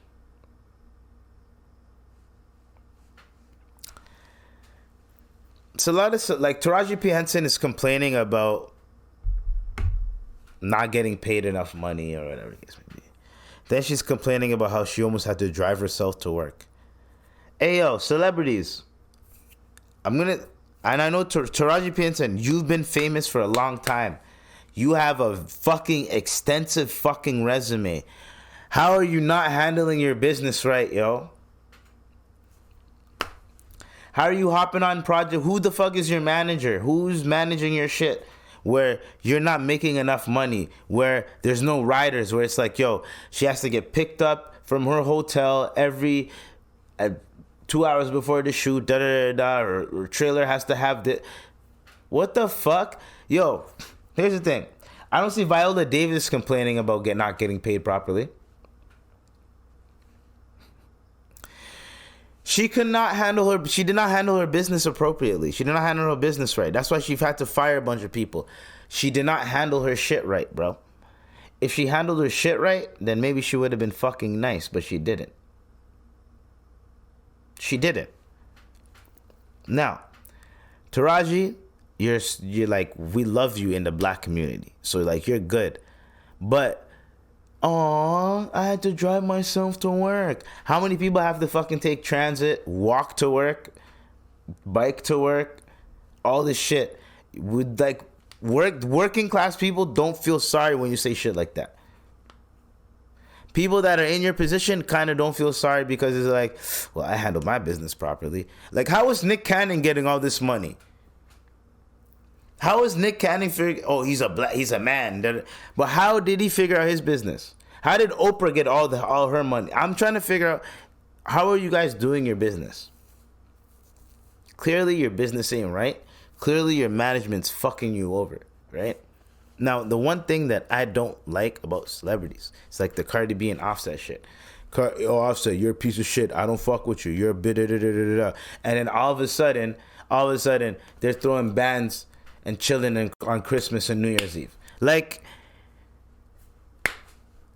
So a lot of, like, Taraji P Henson is complaining about not getting paid enough money or whatever the case may be. Then she's complaining about how she almost had to drive herself to work. Hey, yo, celebrities. And I know Taraji P Henson, you've been famous for a long time. You have a fucking extensive fucking resume. How are you not handling your business right, yo? How are you hopping on project? Who the fuck is your manager? Who's managing your shit? Where you're not making enough money, where there's no riders, where it's like, yo, she has to get picked up from her hotel every 2 hours before the shoot, or trailer has to have the... What the fuck? Yo, here's the thing. I don't see Viola Davis complaining about not getting paid properly. She could not handle her. She did not handle her business appropriately. She did not handle her business right. That's why she had to fire a bunch of people. She did not handle her shit right, bro. If she handled her shit right, then maybe she would have been fucking nice, but she didn't. She didn't. Now, Taraji, you're like, we love you in the black community, so like you're good, but I had to drive myself to work. How many people have to fucking take transit, walk to work, bike to work, all this shit? Would like working class people don't feel sorry when you say shit like that. People that are in your position kind of don't feel sorry because it's like, well, I handled my business properly. Like, how is Nick Cannon getting all this money? How is Nick Cannon figure? Oh, he's a man. But how did he figure out his business? How did Oprah get all her money? I'm trying to figure out, how are you guys doing your business? Clearly your business ain't right. Clearly your management's fucking you over, right? Now, the one thing that I don't like about celebrities, it's like the Cardi B and Offset shit. Offset, you're a piece of shit. I don't fuck with you. You're a bit da. And then all of a sudden, they're throwing bands and chilling on Christmas and New Year's Eve. Like,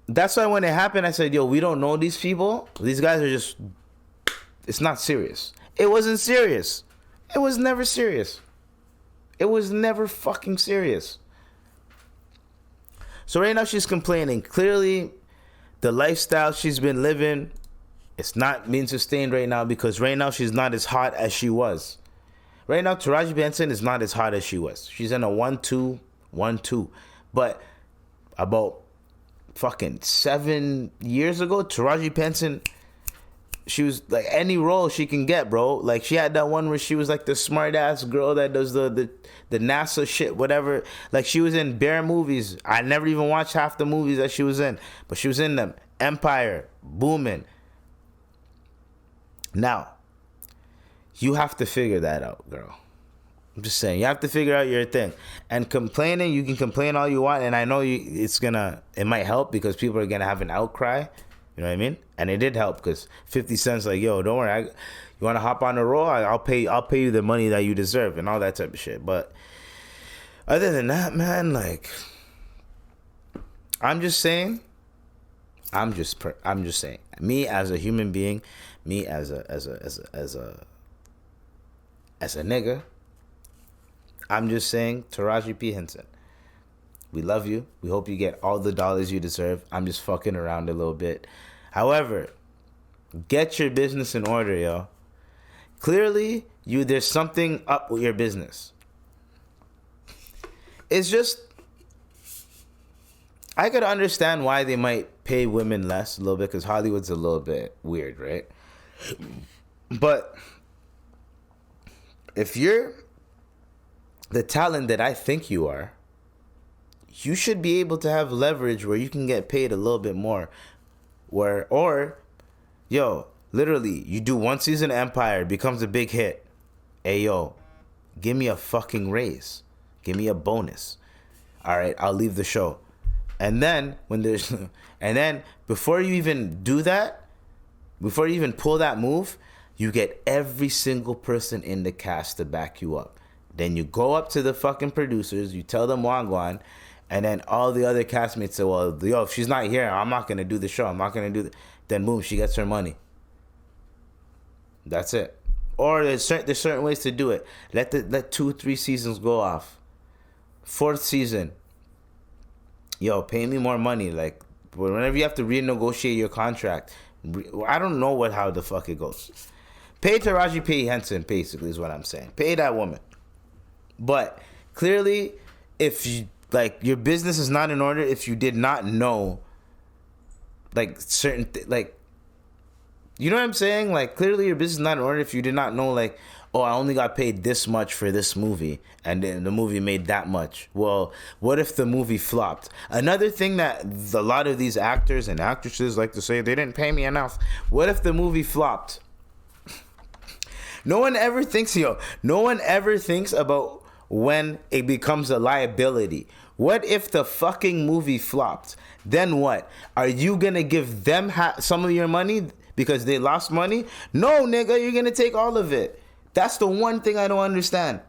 that's why when it happened, I said, yo, we don't know these people. These guys are just, it's not serious. It wasn't serious. It was never serious. It was never fucking serious. So right now she's complaining. Clearly, the lifestyle she's been living, it's not being sustained right now because right now she's not as hot as she was. Right now, Taraji P Henson is not as hot as she was. She's in a 1-2. But about fucking 7 years ago, Taraji P Henson, she was like any role she can get, bro. Like she had that one where she was like the smart ass girl that does the NASA shit, whatever. Like she was in bare movies. I never even watched half the movies that she was in, but she was in them. Empire, booming. Now, you have to figure that out, girl. I'm just saying, you have to figure out your thing. And complaining, you can complain all you want, and I know it might help because people are gonna have an outcry. You know what I mean? And it did help because 50 Cent's like, yo, don't worry, you want to hop on the roll? I'll pay you the money that you deserve and all that type of shit. But other than that, man, like, I'm just saying, me as a human being, me as a nigga, I'm just saying, Taraji P Henson, we love you. We hope you get all the dollars you deserve. I'm just fucking around a little bit. However, get your business in order, yo. Clearly, there's something up with your business. It's just, I could understand why they might pay women less a little bit because Hollywood's a little bit weird, right? But if you're the talent that I think you are, you should be able to have leverage where you can get paid a little bit more. Literally, you do one season of Empire, becomes a big hit. Hey, yo, give me a fucking raise. Give me a bonus. All right, I'll leave the show. And then before you even do that, before you even pull that move, you get every single person in the cast to back you up. Then you go up to the fucking producers, you tell them Wangwan, and then all the other castmates say, well, yo, if she's not here, I'm not going to do the show. I'm not going to do Then boom, she gets her money. That's it. Or there's certain ways to do it. Let 2-3 seasons go off. 4th season, yo, pay me more money. Like, whenever you have to renegotiate your contract, I don't know how the fuck it goes. Pay Taraji P Henson, basically, is what I'm saying. Pay that woman. But clearly, if you, like, your business is not in order, if you did not know, like, certain like, you know what I'm saying? Like, clearly your business is not in order if you did not know, like, oh, I only got paid this much for this movie, and then the movie made that much. Well, what if the movie flopped? Another thing that a lot of these actors and actresses like to say, they didn't pay me enough. What if the movie flopped? No one ever thinks about when it becomes a liability. What if the fucking movie flopped? Then what? Are you gonna give them some of your money because they lost money? No, nigga, you're gonna take all of it. That's the one thing I don't understand.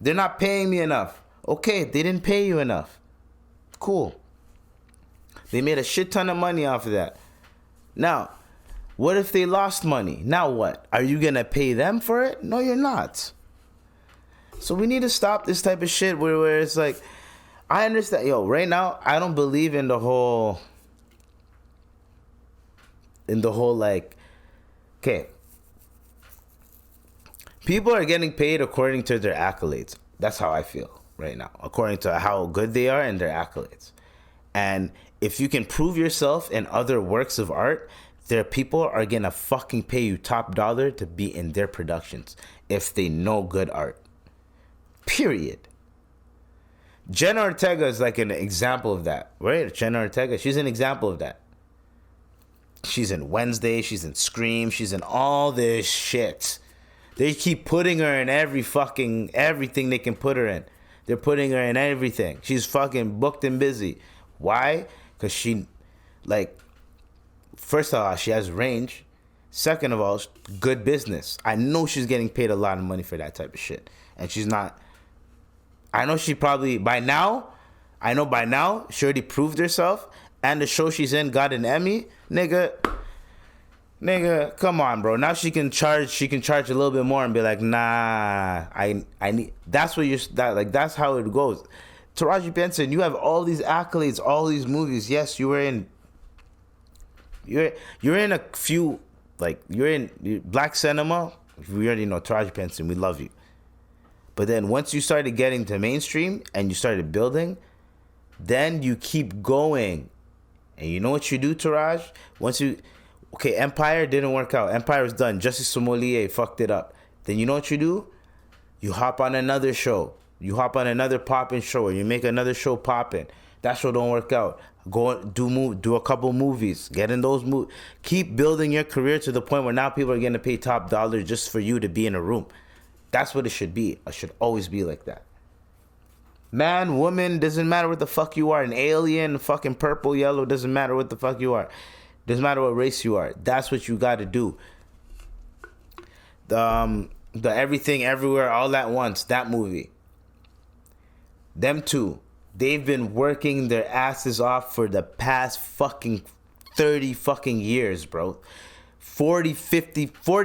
They're not paying me enough. Okay, they didn't pay you enough. Cool. They made a shit ton of money off of that. Now, what if they lost money? Now what? Are you gonna pay them for it? No, you're not. So we need to stop this type of shit where it's like, I understand. Yo, right now, I don't believe in the whole like, okay, people are getting paid according to their accolades. That's how I feel right now, according to how good they are and their accolades. And if you can prove yourself in other works of art, their people are gonna fucking pay you top dollar to be in their productions if they know good art. Period. Jenna Ortega is like an example of that, right? Jenna Ortega, she's an example of that. She's in Wednesday, she's in Scream, she's in all this shit. They keep putting her in everything they can put her in. They're putting her in everything. She's fucking booked and busy. Why? Because she, like, first of all, she has range. Second of all, good business. I know she's getting paid a lot of money for that type of shit. And she's not. I know she probably, by now, she already proved herself. And the show she's in got an Emmy. Nigga, come on, bro. Now she can charge a little bit more and be like, nah, I need, that's what that's how it goes. Taraji P Henson, you have all these accolades, all these movies. Yes, you're in a few, like, you're in black cinema. We already know Taraji P Henson, we love you. But then once you started getting to mainstream and you started building, then you keep going. And you know what you do, Taraj? Okay, Empire didn't work out. Empire was done. Justice Sommelier fucked it up. Then you know what you do? You hop on another show. You hop on another poppin' show, or you make another show poppin'. That show don't work out. Go do a couple movies. Get in those movies. Keep building your career to the point where now people are going to pay top dollar just for you to be in a room. That's what it should be. It should always be like that. Man, woman, doesn't matter what the fuck you are. An alien, fucking purple, yellow, doesn't matter what the fuck you are. Doesn't matter what race you are. That's what you got to do. The Everything Everywhere All at Once, that movie. Them two, they've been working their asses off for the past fucking 30 fucking years, bro. 40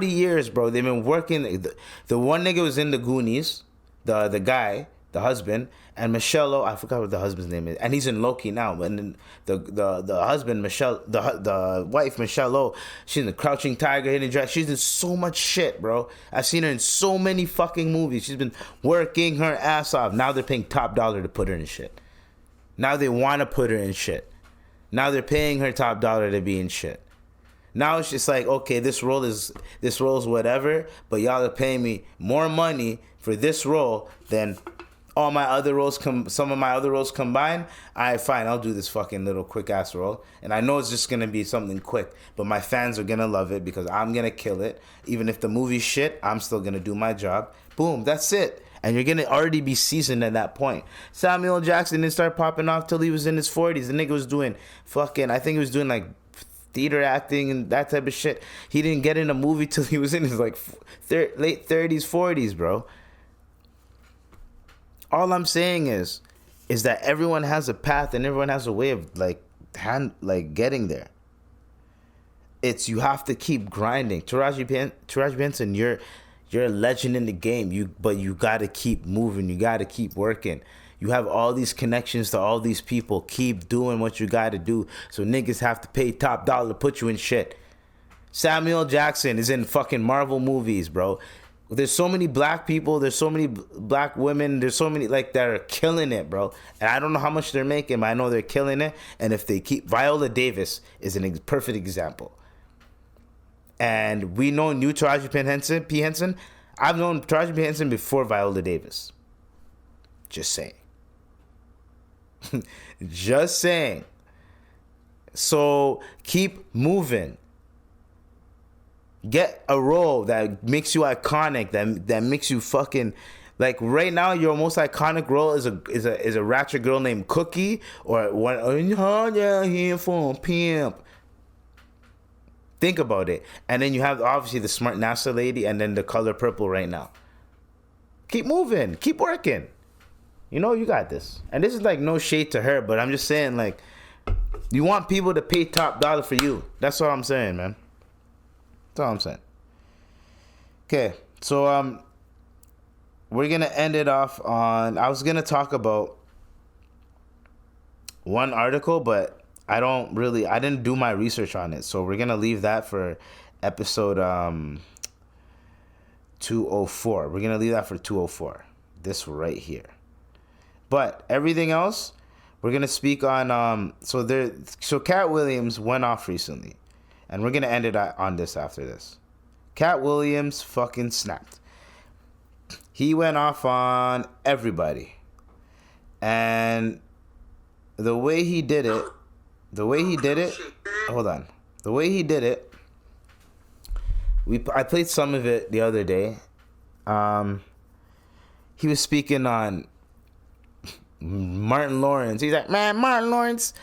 years, bro. They've been working. The one nigga was in the Goonies, the guy, the husband, and Michelle Yeoh, I forgot what the husband's name is, and he's in Loki now. And then the husband, the wife, Michelle Yeoh, she's in the Crouching Tiger, Hidden Dragon. She's in so much shit, bro. I've seen her in so many fucking movies. She's been working her ass off. Now they're paying top dollar to put her in shit. Now they want to put her in shit. Now they're paying her top dollar to be in shit. Now it's just like, okay, this role is whatever, but y'all are paying me more money for this role than all my other roles, some of my other roles combined. Alright, fine, I'll do this fucking little quick ass role, and I know it's just gonna be something quick, but my fans are gonna love it because I'm gonna kill it. Even if the movie's shit, I'm still gonna do my job. Boom, that's it. And you're gonna already be seasoned at that point. Samuel Jackson didn't start popping off till he was in his 40s. The nigga was doing fucking, I think he was doing like theater acting and that type of shit. He didn't get in a movie till he was in his like late 30s, 40s, bro. All I'm saying is that everyone has a path and everyone has a way of getting there. It's, you have to keep grinding. Taraji P Henson, you're a legend in the game. But you gotta keep moving. You gotta keep working. You have all these connections to all these people. Keep doing what you gotta do. So niggas have to pay top dollar to put you in shit. Samuel Jackson is in fucking Marvel movies, bro. There's so many black people. There's so many black women. There's so many that are killing it, bro. And I don't know how much they're making, but I know they're killing it. And if they keep, Viola Davis is a perfect example. And we know new Taraji P Henson. I've known Taraji P Henson before Viola Davis. Just saying. Just saying. So keep moving. Get a role that makes you iconic, that makes you fucking, like, right now your most iconic role is a ratchet girl named Cookie, or one, oh yeah, here for a pimp. Think about it. And then you have obviously the smart NASA lady and then the color purple right now. Keep moving. Keep working. You know you got this. And this is like no shade to her, but I'm just saying like you want people to pay top dollar for you. That's all I'm saying, man. That's all I'm saying. Okay, so we're gonna end it off on. I was gonna talk about one article, but I didn't do my research on it, so we're gonna leave that for episode 204. We're gonna leave that for 204. This right here. But everything else, we're gonna speak on. So Katy Williams went off recently, and we're gonna end it on this after this. Katy Williams fucking snapped. He went off on everybody, and the way he did it. Hold on. The way he did it. I played some of it the other day. He was speaking on Martin Lawrence. He's like, man, Martin Lawrence,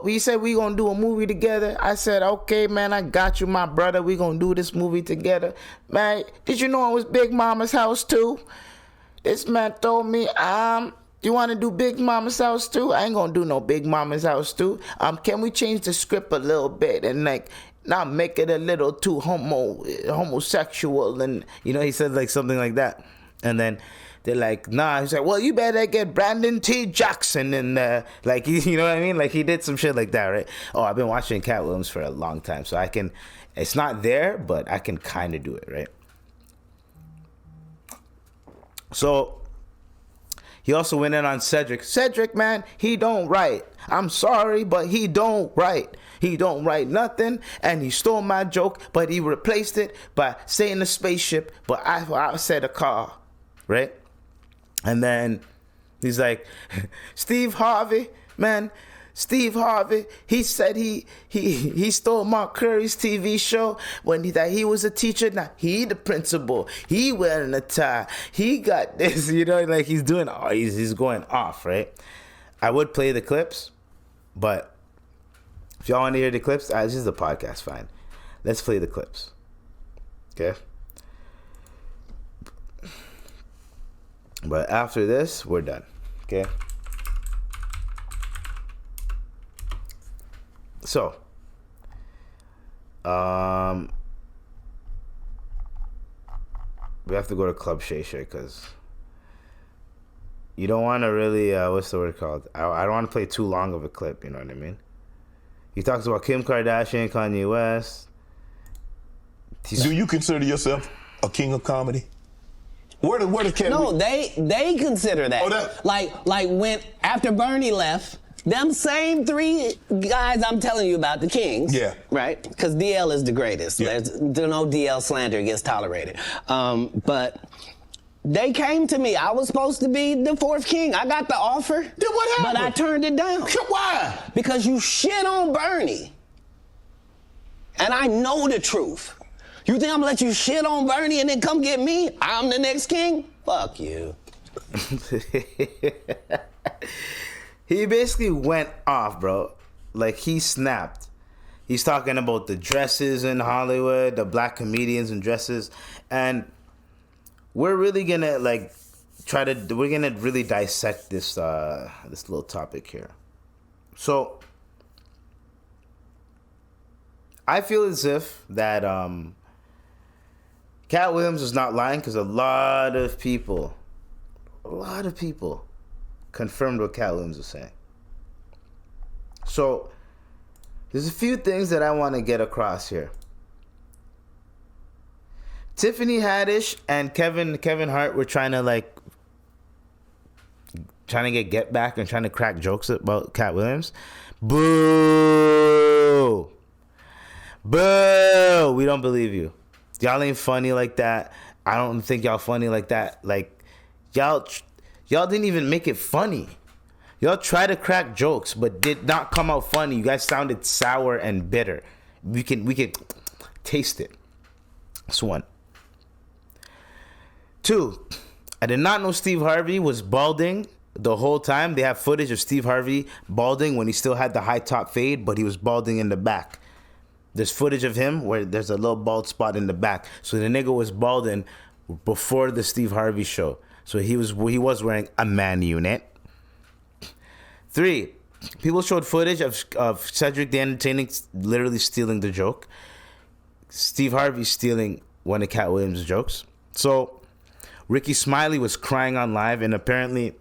we said we gonna do a movie together. I said, okay, man, I got you, my brother. We gonna do this movie together. Man, did you know it was Big Mama's house too? This man told me, you want to do Big Mama's house too? I ain't gonna do no Big Mama's house too. Can we change the script a little bit and like not make it a little too homosexual? And he said like something like that. And then they're like, nah. He's like, well, you better get Brandon T. Jackson in there. Like, you know what I mean? Like he did some shit like that, right? Oh, I've been watching Katy Williams for a long time, so I can. It's not there, but I can kind of do it, right? So. He also went in on Cedric. Cedric, man, he don't write. I'm sorry, but he don't write. He don't write nothing, and he stole my joke, but he replaced it by saying a spaceship, but I said a car, right? And then he's like, Steve Harvey, man, Steve Harvey, he said he stole Mark Curry's TV show when that he was a teacher. Now he the principal. He wearing a tie. He got this, like he's doing. He's going off, right? I would play the clips, but if y'all want to hear the clips, this is the podcast. Fine, let's play the clips. Okay. But after this, we're done. Okay. So, we have to go to Club Shay Shay because you don't want to really, what's the word called? I don't want to play too long of a clip, you know what I mean? He talks about Kim Kardashian, Kanye West. Do you consider yourself a king of comedy? Where the cat? No, they consider that. Oh, that. Like when after Bernie left. Them same three guys I'm telling you about, the kings. Yeah. Right? Because DL is the greatest. Yeah. There's no DL slander gets tolerated. But they came to me. I was supposed to be the fourth king. I got the offer. Then what happened? But I turned it down. Why? Because you shit on Bernie. And I know the truth. You think I'm gonna let you shit on Bernie and then come get me? I'm the next king? Fuck you. He basically went off, bro. Like, he snapped. He's talking about the dresses in Hollywood, the black comedians in dresses. And we're really gonna, like, we're gonna really dissect this this little topic here. So, I feel as if that Katy Williams is not lying because a lot of people confirmed what Katy Williams was saying. So, there's a few things that I want to get across here. Tiffany Haddish and Kevin Hart were trying to get back and trying to crack jokes about Katy Williams. Boo! Boo! We don't believe you. Y'all ain't funny like that. I don't think y'all funny like that. Like, y'all didn't even make it funny. Y'all tried to crack jokes, but did not come out funny. You guys sounded sour and bitter. We can taste it. That's one. Two, I did not know Steve Harvey was balding the whole time. They have footage of Steve Harvey balding when he still had the high top fade, but he was balding in the back. There's footage of him where there's a little bald spot in the back. So the nigga was balding before the Steve Harvey show. So he was wearing a man unit. 3, people showed footage of Cedric the Entertainer literally stealing the joke. Steve Harvey stealing one of Katy Williams' jokes. So Ricky Smiley was crying on live, and apparently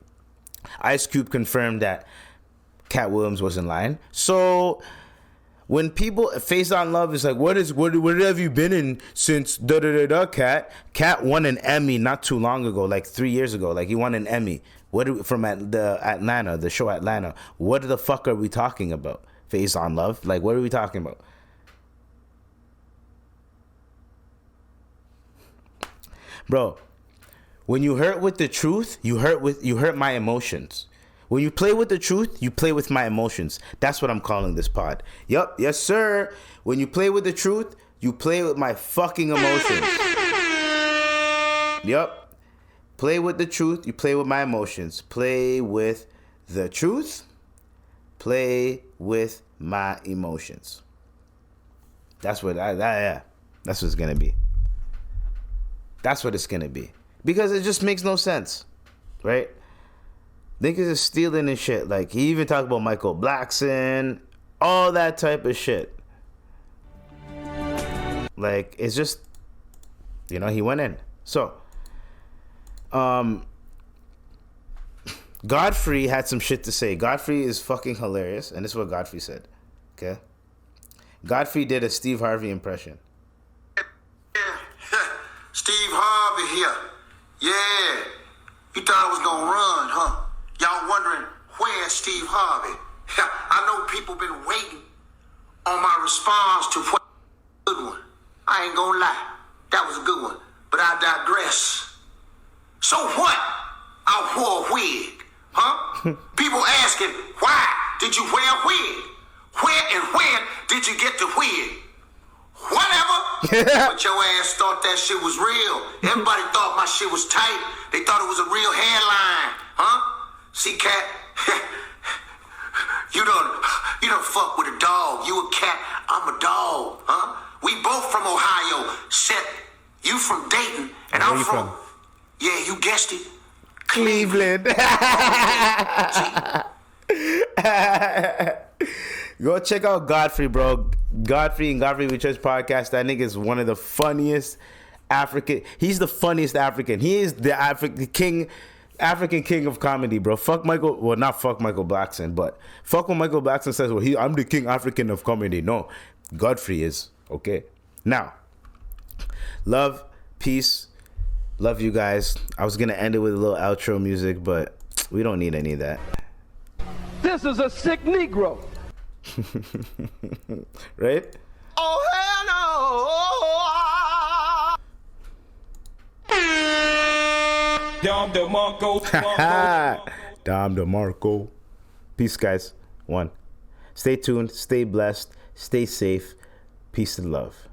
Ice Cube confirmed that Katy Williams was in line. So when people FAIZON LOVE is like, what have you been in since KATT? KATT won an Emmy not too long ago, like 3 years ago. Like, he won an Emmy. From the show Atlanta. What the fuck are we talking about? FAIZON LOVE? Like, what are we talking about? Bro, when you hurt with the truth, you hurt my emotions. When you play with the truth, you play with my emotions. That's what I'm calling this pod. Yup, yes sir. When you play with the truth, you play with my fucking emotions. Yup. Play with the truth, you play with my emotions. Play with the truth, play with my emotions. That's what that's what it's gonna be. That's what it's gonna be. Because it just makes no sense. Right? Niggas is stealing and shit. Like, he even talked about Michael Blackson, all that type of shit. Like, it's just, he went in. So, Godfrey had some shit to say. Godfrey is fucking hilarious, and this is what Godfrey said. Okay? Godfrey did a Steve Harvey impression. Steve Harvey here. Yeah. You thought I was gonna run, huh? Y'all wondering, where's Steve Harvey? I know people been waiting on my response to what good one. I ain't gonna lie. That was a good one. But I digress. So what? I wore a wig, huh? People asking, why did you wear a wig? Where and when did you get the wig? Whatever. But your ass thought that shit was real. Everybody thought my shit was tight. They thought it was a real hairline, huh? See, Cat, you don't fuck with a dog. You a cat, I'm a dog, huh? We both from Ohio. Shit, you from Dayton, and I'm from? Yeah, you guessed it. Cleveland. Go check out Godfrey, bro. Godfrey and Godfrey with Church podcast. That nigga is one of the funniest African. He's the funniest African. He is the African king of comedy, bro. Fuck Michael. Well, not fuck Michael Blackson, but fuck when Michael Blackson says, "Well, I'm the king African of comedy." No, Godfrey is. Okay. Now, love, peace, love you guys. I was gonna end it with a little outro music, but we don't need any of that. This is a sick Negro. Right? Oh, hell no! Dom DeMarco. Dom DeMarco. Peace, guys. 1. Stay tuned. Stay blessed. Stay safe. Peace and love.